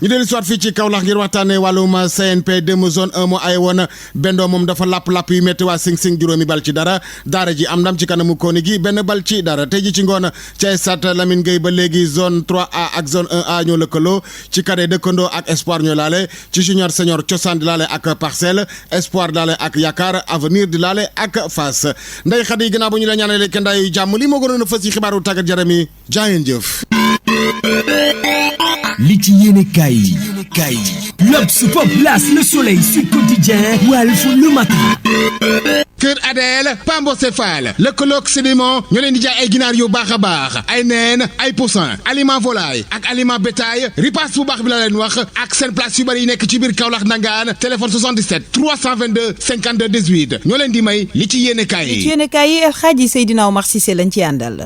ñu dellu si waat fii ci Kaolack ngir waxtaanee wàllum CNP dem zone 1 moo ay woon Bendo moom dafa lapp-lapp yu métti waa Sing Sing juróomi bal ci dara daara ji am ndam ci kanamu Koni gi benn bal ci dara tey ji ci ngoon ca stade Lamine Gueye ba léegi zone 3A ak zone 1A ñoo lëkkaloo ci cadet dëkkandoo ak espoir ñoo laale ci junior senior cosaan di laale ak parcelle espoir di laale ak Yakar avenir di laale ak Fass Ndeye Khady ginnaaw bu ñu la ñaanalee kendaayu jàmm li moo gënoon a fës ci xibaaru tàggat yaram yi jaayeen jëf. li ci yéene kaay yi L'Obs, Place, Le Soleil, Sud Quotidien, Walf, Le Matin. Kër Adel Pambo Céphale lëkkaloog sédiment ñoo leen di jaay ay ginaar yu baax a baax ay neen ay poussin aliment volaille ak aliment bétail ripaas bu baax bi la leen wax ak seen place yu bëri yi nekk ci biir Kaolack Ndangaan téléphone 77 322 52 18 ñoo leen di may li ci yéene kaay yi. li ci yéene kaay yi El Hadji Seydina Omar Cissé lañ ci àndal.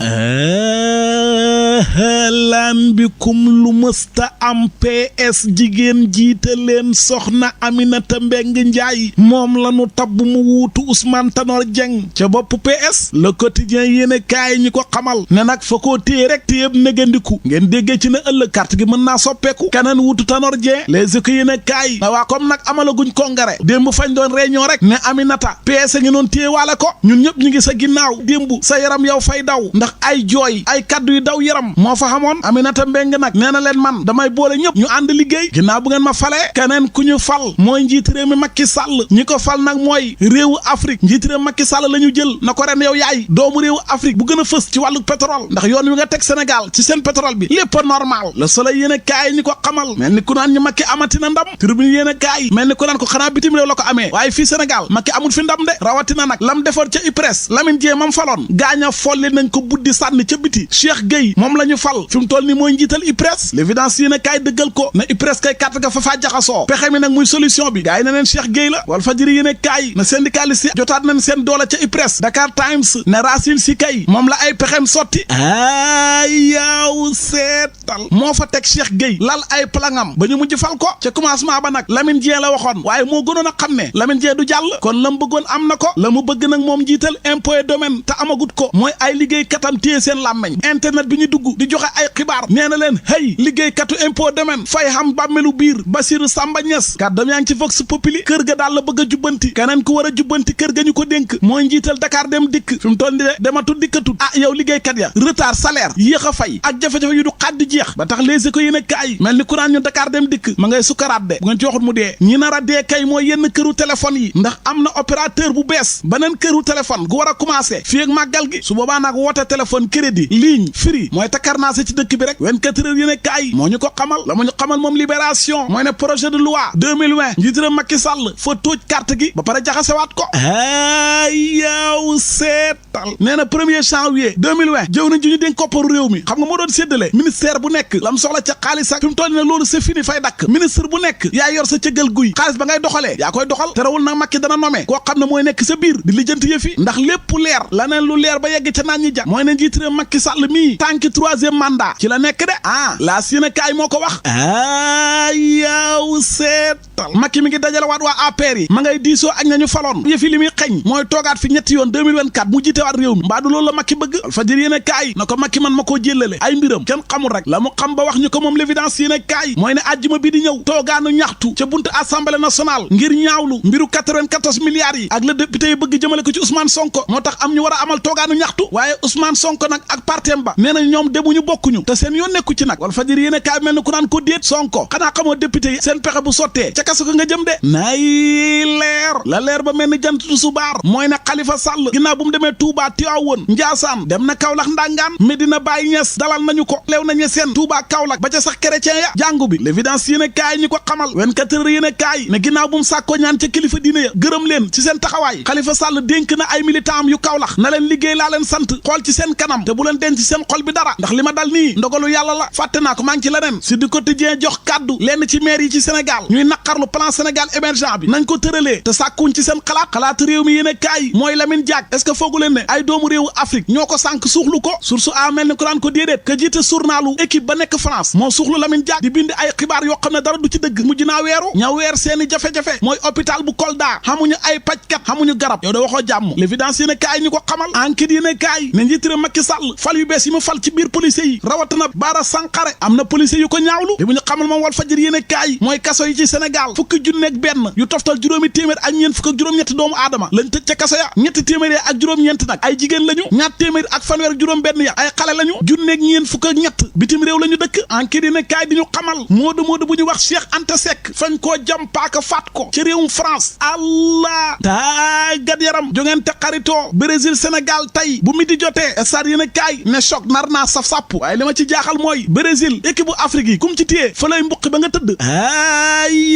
lan bikum lu mësta am PS jigéen jiite leen soxna Aminata Mbengue Ndiaye moom la nu tabb mu wuutu Ousmane Tanor Dieng ca bopp PS Le Quotidien yéene kaay ñi ko xamal ne nag fa koo téye rek téyeb négandiku ngeen déggee ci ne ëllëg carte gi mën naa soppeeku keneen wuutu Tanor Dieng Les Échos yéene kaay na waa comme nag amalaguñ congrès démb fañ doon réunion rek ne Aminata PS a ngi noon téye waale ko ñun ñëpp ñu ngi sa ginnaaw démb sa yaram yow fay daw ndax ay jooy ay kaddu yu daw yaram moo fa xamoon Aminata Mbengue nag nee na leen man damay boole ñëpp ñu ànd liggéey ginnaaw bu ngeen ma falee keneen ku ñu fal mooy njiit réew mi Macky Sall ñi ko fal nag mooy réewu Afrique njiit réew Macky Sall la ñu jël na ko ren yow yaay doomu réewu Afrique bu gën a fës ci wàllu pétrole ndax yoon wi nga teg Sénégal ci seen pétrole bi lépp normal Le Soleil yéen a kaay ñi ko xamal mel ni ku naan ñu Macky amati na ndam Tribune yéen a kaay mel ni ku naan ko xanaa bitim réew la ko amee waaye fii Sénégal Macky amul fi ndam de rawatina nag lam defoon ca IPRES Lamine Dieng mam faloon gaaña folli nañ ko buddi sànni ca biti Cheikh Gueye moom la ñu fal fi mu toll ni mooy njiital IPRES L'Évidence yéen a kaay dëggal ko na IPRES kay carte ga fa faa jaxasoo pexe mi nag muy solution bi gars yi na neen Cheikh Gueye la Walfadjri yéen a kaay na syndicaliste jotaat nañ seen doole ca IPRES Dakar Times ne Racine Sy kay moom la ay pexem sotti yaaw seetal moo fa teg Cheikh Gueye lal ay plangam ba ñu mujj fal ko ca commencement ba nag Lamine Dieng la waxoon waaye moo gënoon a xam ne Lamine Dieng du jàll kon la mu bëggoon am na ko la mu bëgg nag moom njiital impôt et domaine te amagut ko mooy ay liggéey katam téye seen làmmeñ internet bi ñu dugg di joxe ay xibaar nee na leen hey liggéey katu impôt domaine fay xam bàmmelu biir Bassirou Samba Niass kàddam yaa ngi ci Vox Populi kër ga daal la bëgg a jubbanti keneen ku war a jubbanti kër ga ñu ko dénk mooy njiital Dakar dem dikk fi mu toll nii dematul dikkatut yow liggéeykat ya retard salaire yéex a fay ak jafe-jafe yu du xaddi jeex ba tax Les Échos yéen a kaay mel ni kuraan ñu Dakar dem dikk ma ngay sukkaraat de bu ngeen ci waxut mu dee ñi nar a dee kay mooy yenn këru téléphone yi ndax am na opérateur bu bees beneen këru téléphone gu war a commencé fii ak màggal gi su boobaa nag woote téléphone crédit ligne free mooy takarnaase ci dëkk bi rek 24 heures yéen a kaay moo ñu ko xamal la mu ñu xamal moom Libération mooy ne projet de loi 2020 njiitëram Macky Sall fa tóoj carte gi ba pare jaxasewaat ko yaw seetal nee na 1er janvier 2020 jëw nañ ci ñu dénk kopparu réew mi xam nga moo doon séddale ministère bu nekk lam soxla ca xaalis ak fi mu toll ne loolu c'est fini fay dakk ministre bu nekk yaa yor sa cëggal guy xaalis ba ngay doxalee yaa koy doxal terewul nag Macky dana nommé koo xam ne mooy nekk sa biir di lijjanti yëfi ndax lépp leer laneen lu leer ba yegg ca naan ñi ja mooy ne njiit réew Macky Sall mii tànki troisième mandat ci la nekk de la sina kaay moo ko wax yaw seetal Macky mi ngi dajale waat waa APR yi ma ngay diisoo ak ñañu faloon yëfi li muy xeñ mooy toogaat fi ñetti yoon 2024 mu jiite waat réew mi mbaa du loolu la Macky bëgg Fajir yéen a kaay na ko Macky man ma koo jëlale ay mbiram kenn xamul rek la mu xam ba wax ñu ko moom l'évidence yéen a kaay mooy ne àjjuma bi di ñëw toogaanu ñaxtu ca buntu assemblée nationale ngir ñaawlu mbiru 94 milliards yi ak la député yi bëgg jëmale ko ci Ousmane Sonko moo tax am ñu war a amal toogaanu ñaxtu waaye Ousmane Sonko nag ak partem ba nee na ñoom demuñu bokkuñu te seen yoon nekku ci nag wala Fajir yéen a kaay mel ni ku naan ko déet Sonko xanaa xamoo député yi seen pexe bu sottee ca kaso ko nga jëm de nay leer la leer ba mel ni jant subaar mooy ne Khalifa Sall ginnaaw bu mu demee Touba Tivaouane Ndiassane dem na Kaolack Ndangaan Medina Baye Niass dalal nañu ko leew nañu seen Touba Kaolack ba ca sax chrétien ya jàngu bi l'évidence yéen a kaay ñu ko xamal 24 heures yéen a kaay ne ginnaaw bu mu sàkkoo ñaan ca kilifa diine ya gërëm leen ci seen taxawaay Khalifa Sall dénk na ay militant am yu Kaolack na leen liggéey laa leen sant xool ci seen kanam te bu leen denc ci seen xol bi dara ndax li ma dal nii ndogalu yàlla la fàtte naa ko maa ngi ci leneen si du quotidien jox kàddu lenn ci maire yi ci Sénégal ñuy naqarlu plan Sénégal émergent bi nañ ko tëralee te sàkkuñ ci seen xalaat réew mi yéen a kaay mooy Lamine Diack est-ce que foogu leen ne ay doomu réewu Afrique ñoo ko sànk suuxlu ko source a mel ni ko daan ko déedéet ka jiite journalu équipe ba nekk France moo suuxlu Lamine Diack di bind ay xibaar yoo xam ne dara du ci dëgg mujj naa weeru ña weer seeni jafe-jafe mooy hôpital bu Kolda xamuñu ay pajkat xamuñu garab yow da waxoo jàmm l'évidence yéen a kaay ñu ko xamal enquête yéen a kaay ne njiitëram Macky Sall fal yu bees yi mu fal ci biir policiers yi rawatana Bara Sankaré am na policiers yu ko ñaawlu li mu ñu xamal moom Walf Fadjri yéen a kaay mooy kaso yi ci Sénégal fukki junne ak benn yu toftal juróomi téeméer ak ñeent fukk ak juróom-ñetti doomu aadama lañ tëj ca kaso ya ñetti téeméer ak juróom-ñeent nag ay jigéen lañu ñaar téeméer ak fanweer ak juróom benn ya ay xale lañu junneeg ñeent fukk ak ñett bitim réew lañu dëkk enquête yéen a kaay di ñu xamal moodu bu ñu wax Cheikh Anta Seck fañ koo jam paaka faat ko ci réewum France allah tàggat yaram jongente xaritoo Brésil Sénégal tey bu mi di jotee stade yéen a kaay ne choc nar naa saf sàpp waaye li ma ci jaaxal mooy Brésil équipe bu Afrique yi kum ci téye fa lay mbuqi ba nga tëdd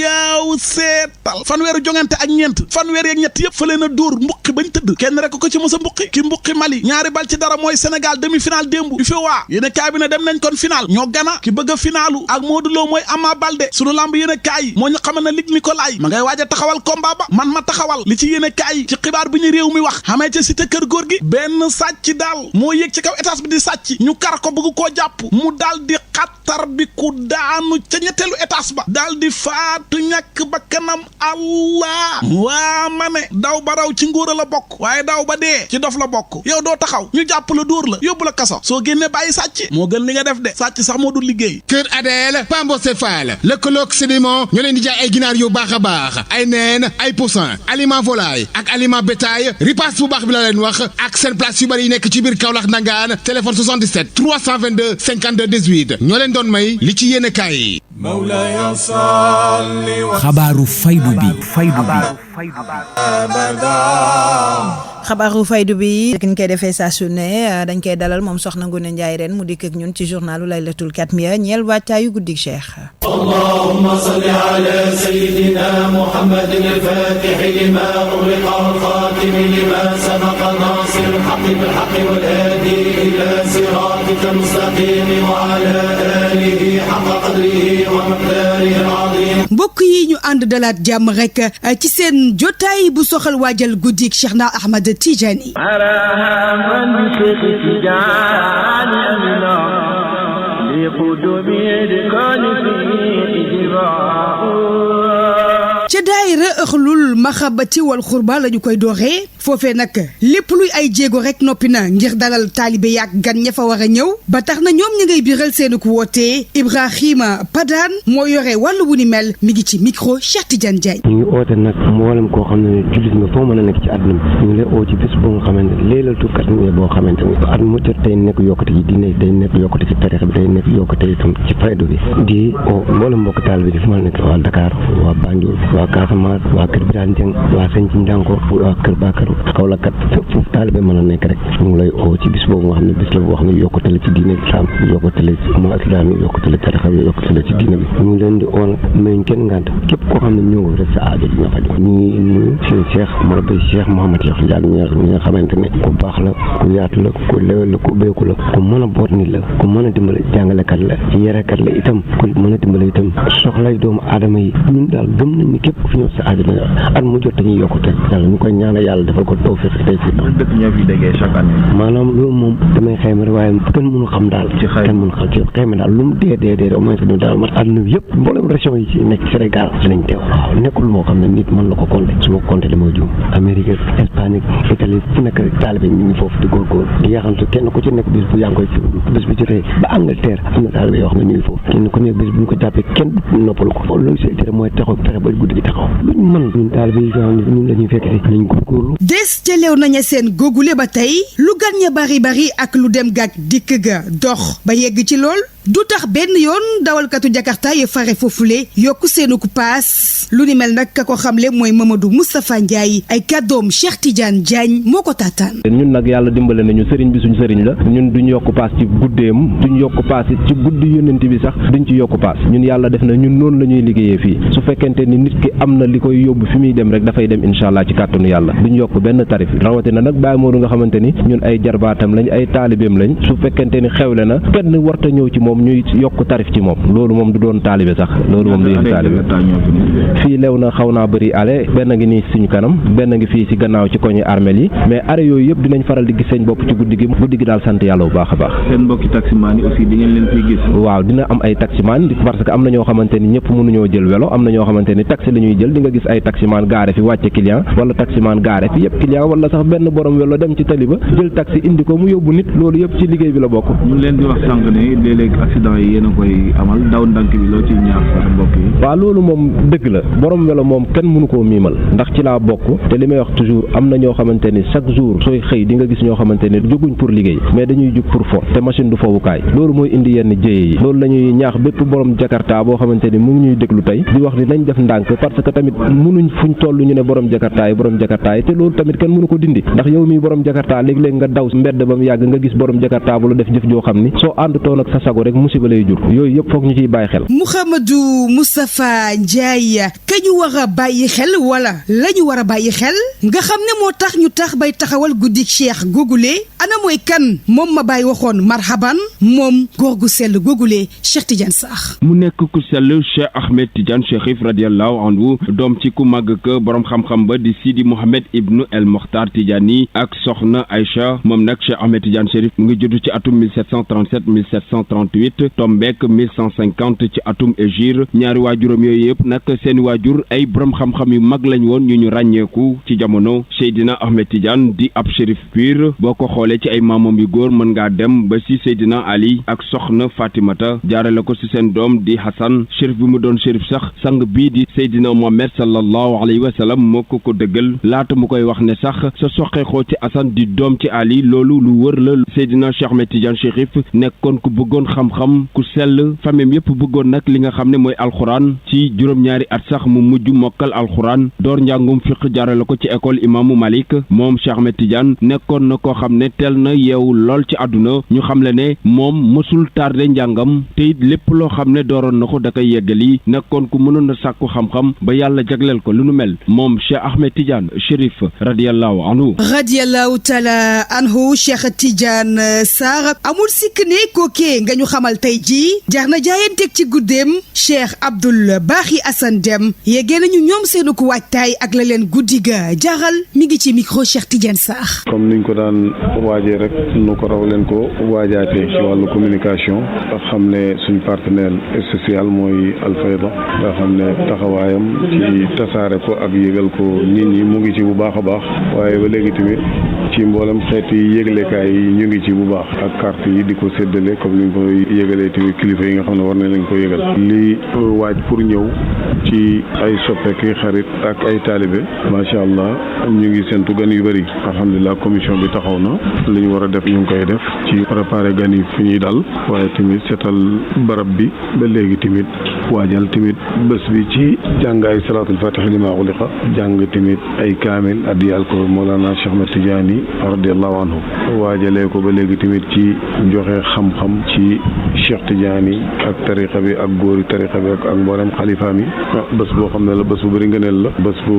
yaw seetal fanweeru jongante ak ñeent fanweer yeeg ñett yëpp fa leen a dóor mbuqi bañ tëdd kenn rek ko ci mos a mbuqi ki mbuqi Mali ñaari bal ci dara mooy Sénégal demi-finale démb UFOA yéen a kaay bi ne dem nañ kon final ñoo gana ki bëgg a finalu ak Modou Lo mooy Ama Baldé sunu lamb yéen a kaay moo ñu xamal na Luc Nicolaï ma ngay waaj a taxawal combat ba man ma taxawal li ci yéen a kaay ci xibaar bi ñu réew mi wax xamee ca cité kër góor gi benn sàcc daal moo yéeg ci kaw étage bi di sàcc ñu kar ko bëgg koo jàpp mu daal di xattar bi ku daanu ca ñetteelu étage ba daal di faatu ñàkk ba kanam allah waa ma ne daw ba raw ci ngóor la bokk waaye daw ba dee ci dof la bokk yow doo taxaw ñu jàpp la dóor la yóbbu la kaso soo génnee bàyyi sàcc moo gën li nga def de sàcc sax moo dul liggéey. Kër Adel Pambo Céphale lëkkaloog sédiment ñoo leen di jaay ay ginaar yu baax a baax ay neen ay poussin aliment volaille ak aliment bétail ripaas bu baax bi la leen wax ak seen place yu bëri yi nekk ci biir Kaolack Ndangaan téléphone 77 322 52 18 ñoo leen doon may li ci yéene kaay. xabaaru faydu bi xabaaru faydu bi ñu koy defee saa su ne dañ koy dalal moom soxna Ngoné Ndiaye ren mu dikk ak ñun ci journalu Laylatul Katmiya ñeel wàccaayu guddik Cheikh. allahumma salli ala sayyidina muhammadin al-fatih lima ughliqa wal-khatim lima sabaqa nasir al-haqqi bil-haqqi wal-hadi ila siratika al-mustaqim wa ala alihi haqqa qadrihi wa miqdarihi al-azim. mbokk yi ñu ànd dalaat jàmm rek ci seen jotaay bu soxal waajal guddik Cheikh na Ahmad Tijani. ca daayira ëxlul maxabati wal xurba la ñu koy dooree foofee nag lépp luy ay jéego rek noppi na ngir dalal taalibe yaak gan ña fa war a ñëw ba tax na ñoom ñi ngay biral seenu ko wootee Ibrahima Padane moo yore wàllu wu ni mel mi ngi ci micro Cheikh Tidiane Diagne. ñu ngi oote nag mboolem koo xam ne jullit nga foo mën a nekk ci àdduna bi ñu ngi lay oo ci bés boo nga xamante ne Laylatul Katmiya boo xamante ne at mu jot tey nekk yokkute ci diine day nekk yokkute ci tarix bi day nekk yokkute itam ci faydu bi di oo mboolem mbokk taalibe bi fu ma nekk waa Dakar waa Banjul waa Casamance waa Kër Birane Dieng waa Sëñ Njànko waa Kër Bakar Kaolack kat foofu taalibe mën a nekk rek ñu ngi lay oo ci bis boobu nga xam ne bis la boo xam ne yokkute la ci diine islam yokkute la ci umma islam yokkute la tarix bi yokkute la ci diine bi ñu ngi leen di oo mayuñ kenn ngànt képp koo xam ne ñëw nga rek sa aajo dina faju ñu ngi nuyu suñu Cheikh Morobe Cheikh Mouhamad Cheikh Ndiaye ñi nga xamante ne ku baax la ku yaatu la ku lewel la ku béeku la ku mën a boot nit la ku mën a dimbale jàngalekat la yarekat la itam ku mën a dimbale itam soxlay doomu aadama yi ñun daal gëm nañ ni képp ku fi ñëw sa aajo dina at mu jot dañuy yokkute yàlla ñu koy ñaanal yàlla defal ko tawfiq tey si dëkk ñoo fi déggee chaque année. maanaam loolu moom damay xayma rek waaye kenn mënu xam daal kenn mënu xam ci xayma daal lu mu dee au moins ñu daal mat àdduna bi yëpp mboolem région yi ci nekk Sénégal dinañ teew waaw nekkul moo xam ne nit mën na ko compter su ma compter damay juum Amérique Espagne Italie fu nekk taalibe ñu ngi foofu di góorgóor di yaxantu kenn ku ci nekk bis bu yaa ngi koy bis bu jotee ba Angleterre am na taalibe yoo xam ne ñu ngi foofu kenn ku nekk bis bu ñu ko jàppee kenn noppalu ko loolu si tere mooy taxaw fexe ba guddi gi taxaw luñ mën ñun taalibe yi ñun la ñuy fekk si nañ góorgóorlu des ca leew naña seen góogule ba tey lu gan ña bari ak lu dem gaag dikk ga dox ba yegg ci lool du tax benn yoon dawalkatu Jakarta yi fare foofule yokku seenu ku paas lu ni mel nag ka ko xamle mooy Mamadou Moustapha Ndiaye ay kàddoom Cheikh Tidiane Diagne moo ko taataan. ñun nag yàlla dimbale nañu sëriñ bi suñ sëriñ la ñun duñ yokku paas ci guddeem duñ yokku paas ci guddi yónnent bi sax duñ ci yokku paas ñun yàlla def na ñun noonu la ñuy liggéeyee fii su fekkente ni nit ki am na li koy yóbbu fi muy dem rek dafay dem incha allah ci kàttanu yàlla duñ yokk benn tarif rawatina nag Baye Modou nga xamante ni ñun ay jarbaatam lañ ay taalibeem lañ su fekkente ni xewle na kenn warta ñëw ci moom ñuy yokk tarif ci moom loolu moom du doon taalibe sax loolu moom du yëf taalibe fii lew na xaw naa bëri ale benn ngi nii suñu kanam benn ngi fii ci gannaaw ci koñi armel yi mais arrêt yooyu yëpp dinañ faral di gis seen bopp ci guddi gi daal sant yàlla bu baax a baax. seen mbokki taximaan yi aussi di ngeen leen fiy gis. waaw dina am ay taximaan parce que am na ñoo xamante ni ñëpp mënuñoo jël vélo am na ñoo xamante ni taxi la ñuy jël di nga gis ay taximaan gaare fi wàcce client wala taximaan gaare fi yëpp client wala sax benn borom vélo dem ci tali ba jël taxi indi ko mu yóbbu nit loolu yëpp ci liggéey bi la bokk. ñu leen di wax sànq ne léeg-léeg accident yi yéen a koy amal daw ndànk bi loo ci ñaax sa mbokk yi. waaw loolu moom dëgg la borom vélo moom kenn mënu koo miimal ndax ci laa bokk te li may wax toujours am na ñoo xamante ni chaque jour sooy xëy di nga gis ñoo xamante ni jóguñ pour liggéey mais dañuy jug pour fo te machine du fowukaay loolu mooy indi yenn jéye yi loolu la ñuy ñaax bépp borom jakarta boo xamante ni mu ngi ñuy déglu tey di wax ni nañ def ndànk parce que tamit mënuñ fuñ toll ñu ne borom jakarta yi te loolu tamit kenn mënu ko dindi ndax yow mi borom jakarta léeg-léeg nga daw mbedd ba mu yàgg nga gis borom jakarta bu la def jëf joo xam ni soo àndutoon ak sa sago rek musiba lay jur yooyu yëpp foog ñu ciy bàyyi xel. Mouhamadou Moustapha Ndiaye ka ñu war a bàyyi xel wala la ñu war a bàyyi xel nga xam ne moo tax ñu tax bay taxawal guddi Cheikh googule ana mooy kan moom ma bàyyi waxoon marhaban moom góor gu sell googule Cheikh Tidiane Sarr. mu nekk ku sell Cheikh Ahmed Tidiane Chérif radiyallahu anhu doom ci ku màgg ka borom xam-xam ba di Sidi Mohamed ibnu El Mokhtar Tidiane ak soxna Aïcha moom nag Cheikh Ahmed Tidiane Chérif mu ngi judd ci atum 1737 1738 tombeek 1150 ci atum Égir ñaari waajuram yooyu yëpp nag seeni waajur ay borom xam-xam yu mag lañ woon ñu ràññeeku ci jamono Seydina Ahmed Tidiane di ab shérif pur boo ko xoolee ci ay maamam yu góor mën ngaa dem ba ci Seydina Ali ak soxna Fatimata jaarale ko ci seen doom di Hassan shérif bi mu doon shérif sax sang bii di Seydina Mohamed sallallahu alayhi wa sallam moo ko dëggal laata mu koy wax ne sax sa soqeekoo ci Hassan di doom ci Ali loolu lu wër la Seydina Cheikh Ahmed Tidiane Chérif nekkoon ku bëggoon xam-xam ku sell famem yépp bëggoon nag li nga xam ne mooy alxuraan ci juróom-ñaari at sax mu mujj mokkal alxuraan door njàngum fiq jaarale ko ci école imaamu Malik moom Cheikh Ahmed Tidiane nekkoon na koo xam ne teel na yeewu lool ci àdduna ñu xam le ne moom mësul tardé njàngam te it lépp loo xam ne dooroon na ko da koy yeggali nekkoon ku mënoon a sàkku xam-xam ba yàlla jagleel ko lu nu mel moom Cheikh Ahmed Tidiane Chérif radiyallahu anhu taala anhu Cheikh Tidiane Sarr amul sikk ne kookee nga ñu xamal tey jii jar na jaayanteeg ci guddeem Cheikh Abdoul Baaxi Assane Deme yeggee nañu ñoom seenu ko waajtaay ak la leen guddi ga jaral mi ngi ci micro Cheikh Tidiane Sarr. comme niñ ko daan waajee rek nu ko raw leen ko waajaatee ci wàllu communication nga xam ne suñ partenaire social mooy Alfayda nga xam ne taxawaayam ci tasaare ko ak yëgal ko nit ñi mu ngi ci bu baax a baax waaye ba léegi tamit ci mboolem xeeti yëglekaay yi ñu ngi ci bu baax ak carte yi di ko séddale comme ni ñu ko yëgalee tamit kilifa yi nga xam ne war nañ leen ko yëgal li waaj pour ñëw ci ay soppeek xarit ak ay taalibe macha allah ñu ngi séntu gan yu bëri alhamdulilah commission bi taxaw na li ñu war a def ñu ngi koy def ci préparer gan yi fi ñuy dal waaye tamit seetal barab bi ba léegi tamit waajal tamit bés bi ci jàng ay salaatul fatih li maa xuliqa jàng tamit ay kaamil addiyal ko Mawlana Cheikh Ahmed Tidiane radiyallahu anhu waajalee ko ba léegi tamit ci joxe xam-xam ci Cheikh Tidiane yi ak tarixa bi ak góori tarixa bi ak mboolem xalifaam yi bés boo xam ne la bés bu bëri ngëneel la bés bu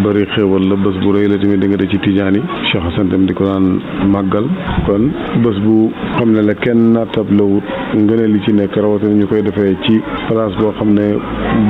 bëri xéewal la bés bu rëy la tamit di nga de ci Tidiane yi Cheikh Hassan tam di ko daan màggal kon bés bu xam ne la kenn naatablewut ngëneel li ci nekk rawatina ñu koy defee ci place boo xam ne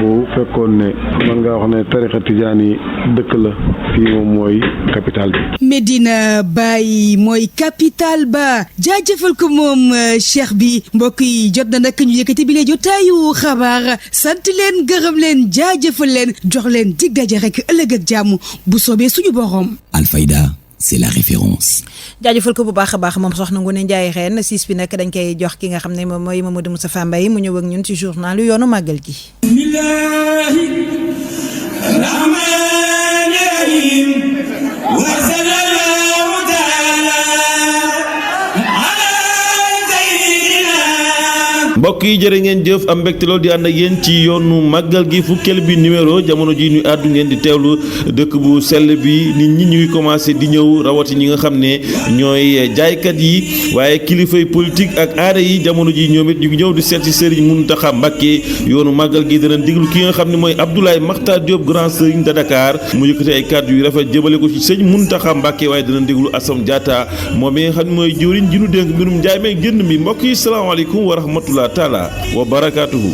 bu fekkoon ne mën ngaa wax ne tarixa Tidiane yi dëkk la fii moom mooy capital bi. Medina Baye mooy capital ba jaajëfal ko moom cheikh bi mbokk yi jot na nag ñu yëkkati bi lee jotaayu xabaar sant leen gërëm leen jaajëfal leen jox leen dig daje rek ëllëg ak jàmm bu soobee suñu borom. Alfayda, c'est la référence. jaajëfal ko bu baax a baax moom soxna Ngoné Ndiaye Reine siis bi nag dañ koy jox ki nga xam ne moom mooy Mamadou Moustapha Mbaye mu ñëw ak ñun ci journal yu yoonu màggal gi. mbokk yi jërë ngeen jëf am mbégte loolu di ànd ak yéen ci yoonu màggal gi fukkeel bi numéro jamono ji ñu àddu ngeen di teewlu dëkk bu sell bi nit ñi ñuy commencé di ñëw rawati ñi nga xam ne ñooy jaaykat yi waaye kilifay politique ak aada yi jamono ji ñoom it ñu ngi ñëw di seet si Serigne Mountakha Mbacké yoonu màggal gi dana diglu ki nga xam ne mooy Abdoulaye Makhtar Diop grand Serigne de Dakar mu yëkkati ay kàddu yu rafet jëmale ko ci Serigne Mountakha Mbacké waaye dana diglu Assome Diatta moom mi nga xam ne mooy jëwriñ ji nu dénk mbirum njaay may génn mi mbokk yi salaamaaleykum wa rahmatullah taala wa barakaatuhu.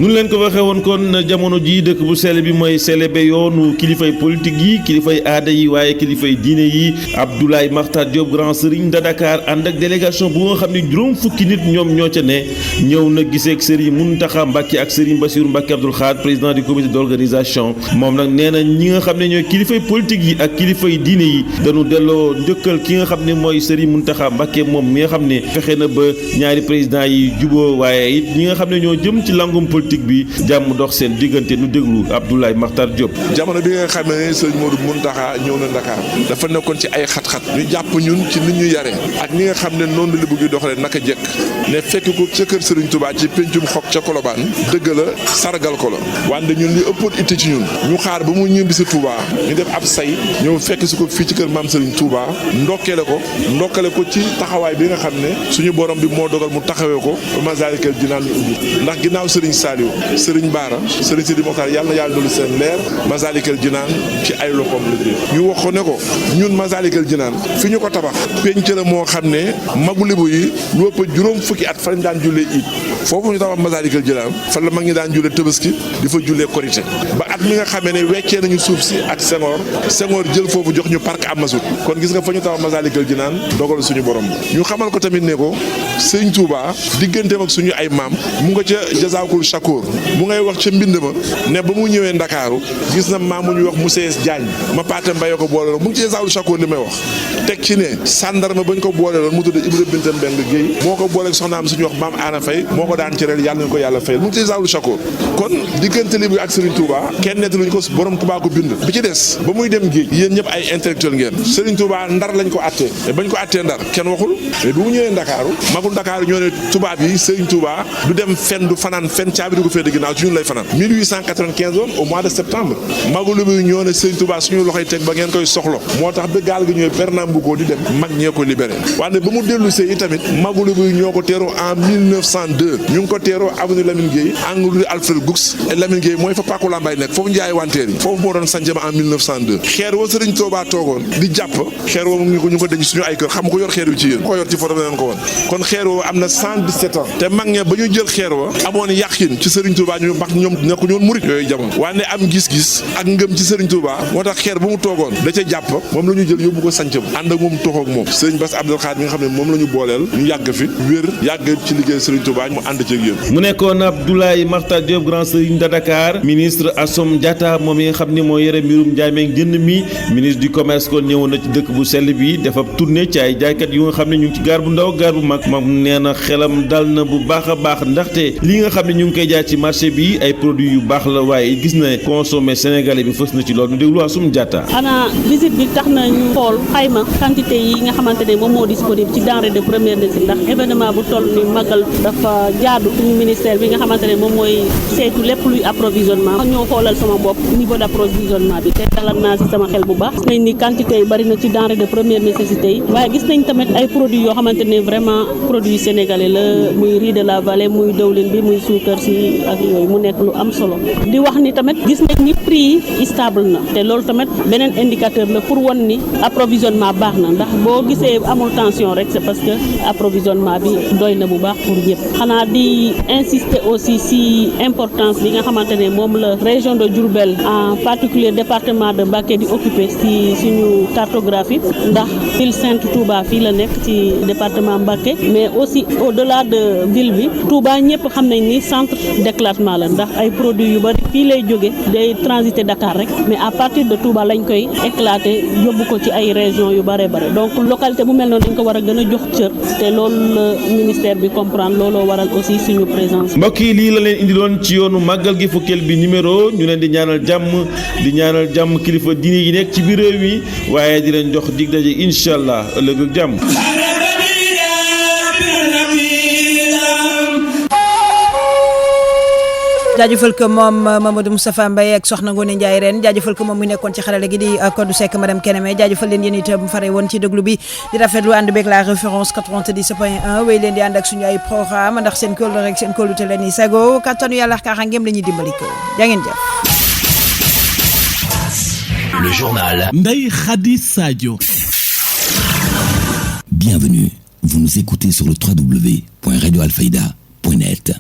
nun leen ko waxee woon kon jamono ji dëkk bu sell bi mooy célébé yoonu kilifay politique yi kilifay aada yi waaye kilifay diine yi Abdoulaye Makhtar Diop grand Serigne de Dakar ànd ak délégation bu nga xam ne juróom fukki nit ñoom ñoo ca ne ñëw na gisee ak Serigne Mountakha Mbacké ak Serigne Bassirou Mbacké Abdoul Khadr président du comité d'organisation moom nag nee na ñi nga xam ne ñooy kilifay politique yi ak kilifay diine yi dañu delloo njëkkal ki nga xam ne mooy Serigne Mountakha Mbacké moom mi nga xam ne fexe na ba ñaari président yi juboo waaye it ñi nga xam ne ñoo jëm ci langum politique bi jàmm dox seen diggante nu déglu Abdoulaye Makhtar Diop. jamono bi nga xam ne sëñ Modou Mountakha ñëw na Dakar dafa nekkoon ci ay xat-xat ñu jàpp ñun ci nit ñu yare ak ñi nga xam ne noonu la bëgg doxalee naka jekk ne fekk ko ca kër Serigne Touba ci pencum xok ca Colobane dëgg la sargal ko la wante ñun li ëppoon itte ci ñun ñu xaar ba mu ñibbi si Touba ñu def ab say ñëw fekk si ko fii ci kër maam Serigne Touba ndokkale ko ci taxawaay bi nga xam ne suñu borom bi moo dogal mu taxawee ko ba Masaalikul Jinaan ñu ubbi ndax ginnaaw Serigne Saliou Serigne Bara Serigne Sidi Mokhtar yàlla na yàlla dolli seen leer Masaalikul Jinaan ci ay loxoom la jëlee ñu wax ko ne ko ñun Masaalikul Jinaan fi ñu ko tabax penc la moo xam ne magu Lebu yi lu ëpp juróom fukki at fa lañ daan jullee it foofu ñu tabax Masaalikul Jinaan fan la mag ñi daan jullee Tabaski di fa jullee Korité ba at mi nga xamee ne weccee nañu suuf si ak Senghor jël foofu jox ñu parc Amazout kon gis nga fa ñu tabax Masaalikul Jinaan dogal suñu borom ñu xamal ko tamit ne ko Serigne Touba digganteem ak suñu ay maam mu nga ca Jazaakul Shakoor mu ngay wax ca mbind ma ne ba mu ñëwee Ndakaaru gis na maam mu ñuy wax Moussa Diagne ma paate Mbaye ko boole mu ngi ci Jazaakul Shakoor li may wax teg ci ne sàndarma bañ ko boole loon mu tudd Ibra Binta Mbeng Guèye moo ko booleeg soxnaam suñu wax maam Ana Faye moo ko daan cëreel yàlla na ko yàlla fayal mu ngi ci Jazaakul Shakoor kon diggante li bi ak Serigne Touba kenn nettaluñ ko borom Touba ko bind bi ci des ba muy dem géej yéen ñëpp ay intellectuel ngeen Serigne Touba Ndar lañ ko attee te bañ ko attee Ndar kenn waxul mais bu mu ñëwee Ndakaaru magul Ndakaaru ñoo ne tubaab yi Serigne Touba du dem fenn du fanaan fenn caabi du ko féete ginnaaw ci ñun lay fanaan 1895 woon au mois de septembre magulu bi ñoo ne Serigne Touba suñu loxoy teg ba ngeen koy soxlo moo tax ba gaal gi ñooy Pernambuco di dem mag ñee ko libéré wante ba mu dellu see itamit magulu bi ñoo ko teeroo en 1902 ñu ngi ko teeroo avenue Lamine Gueye angle Alfred Goux et Lamine Gueye mooy fa Paco Lambaye nekk foofu njaay wanteer yi foofu moo doon sanjama en 1902 xeer wa Serigne Touba toogoon di jàpp xeer wa ñu ko denc suñu ay kër xam ko yor xeer bi ci yéen ko yor ci photo bi leen ko woon kon xeer wa am na 117 ans te mag ñe ba ñu jël xeer wa amoon yàqin ci Serigne Touba ñu mag ñoom nekku ñoon murit yooyu jamono waaye am gis-gis ak ngëm ci Serigne Touba moo tax xeer ba mu toogoon da ca jàpp moom la ñu jël yóbbu ko sanc ba ànd ak moom toxoog moom Serigne Bass Abdoul Khadr bi nga xam ne moom la ñu booleel ñu yàgg fi wér yàgg ci liggéey Serigne Touba mu ànd ci ak yéen mu nekkoon Abdoulaye Makhtar Diop grand Serigne de Dakar ministre Assome Diatta moom yi nga xam ne moo yore mbirum njaay meeg jënd mi ministre du commerce kon ñëwoon na ci dëkk bu sell bi dafa tourné ci ay jaaykat yu nga xam ne ñu ngi ci gaar bu ndaw gaar bu mag moom nee na xelam dal na bu baax a baax ndaxte li nga xam ne ñu ngi koy jaay ci marché bi ay produits yu baax la waaye gis na consommer sénégalais bi fës na ci loolu ñu déglu Assoum Diatta. ana visite bi tax na ñu xool xayma quantité yi nga xamante ne moom moo disponible ci denrée de première nécessité ndax événement bu toll ni màggal dafa jaadu suñu ministère bi nga xamante ne moom mooy saytu lépp luy approvisionnement ñoo xoolal sama bopp niveau d' approvisionnement bi te dalal naa si sama xel bu baax gis nañ ni quantité yi bari na ci denrée de première nécessité yi waaye gis nañ tamit ay produits yoo xamante ne vraiment produits sénégalais la muy riz de la vallée muy dëwlin bi muy suukar si ak yooyu mu nekk lu am solo di wax ni tamit gis nañ ni prix yi stable na te loolu tamit beneen indicateur la pour won ni approvisionnement baax na ndax boo gisee amul tension rek c'est parce que approvisionnement bi doy na bu baax pour ñëpp xanaa di insister aussi si importance bi nga xamante ne moom la région de Diourbel en particulier département de Mbacké di occuper si suñu cartographie ndax ville Sainte Touba fii la nekk ci département Mbacké mais aussi au-delà de ville bi Touba ñëpp xam nañ ni centre d'éclatement la ndax ay produits yu bari fii lay jóge day transiter Dakar rek mais à partir de Touba lañ koy éclater yóbbu ko ci ay régions yu bare donc localité bu mel noonu dañ ko war a gën a jox cër te loolu la ministère bi comprendre looloo waral aussi suñu présence. mbokk yi lii la leen indiloon ci yoonu màggal gi fukkeel bi numéro ñu leen di ñaanal jàmm kilifa diine yi nekk ci biir réew mi waaye di leen jox dig daje incha allah ëllëg ak jàmm. jaajëfal ko moom Mamadou Moustapha Mbaye ak Soxna Ngoné Ndiaye ren jaajëfal ko moom mu nekkoon ci xarale gi di Codou Seck madame Keneme jaajëfal leen yéen itam fare woon ci déglu bi di rafetlu ànd beeg la référence 90.1 wéy leen di ànd ak suñu ay programme ndax seen kóol rek seen kóolute leen i sago kattanu yàlla kaaraangeem la ñuy dimbali ko jaa ngeen jëf. Le journal Ndeye Khady Sadio. Bienvenue, vous nous écoutez sur le www.radioalfayda.net.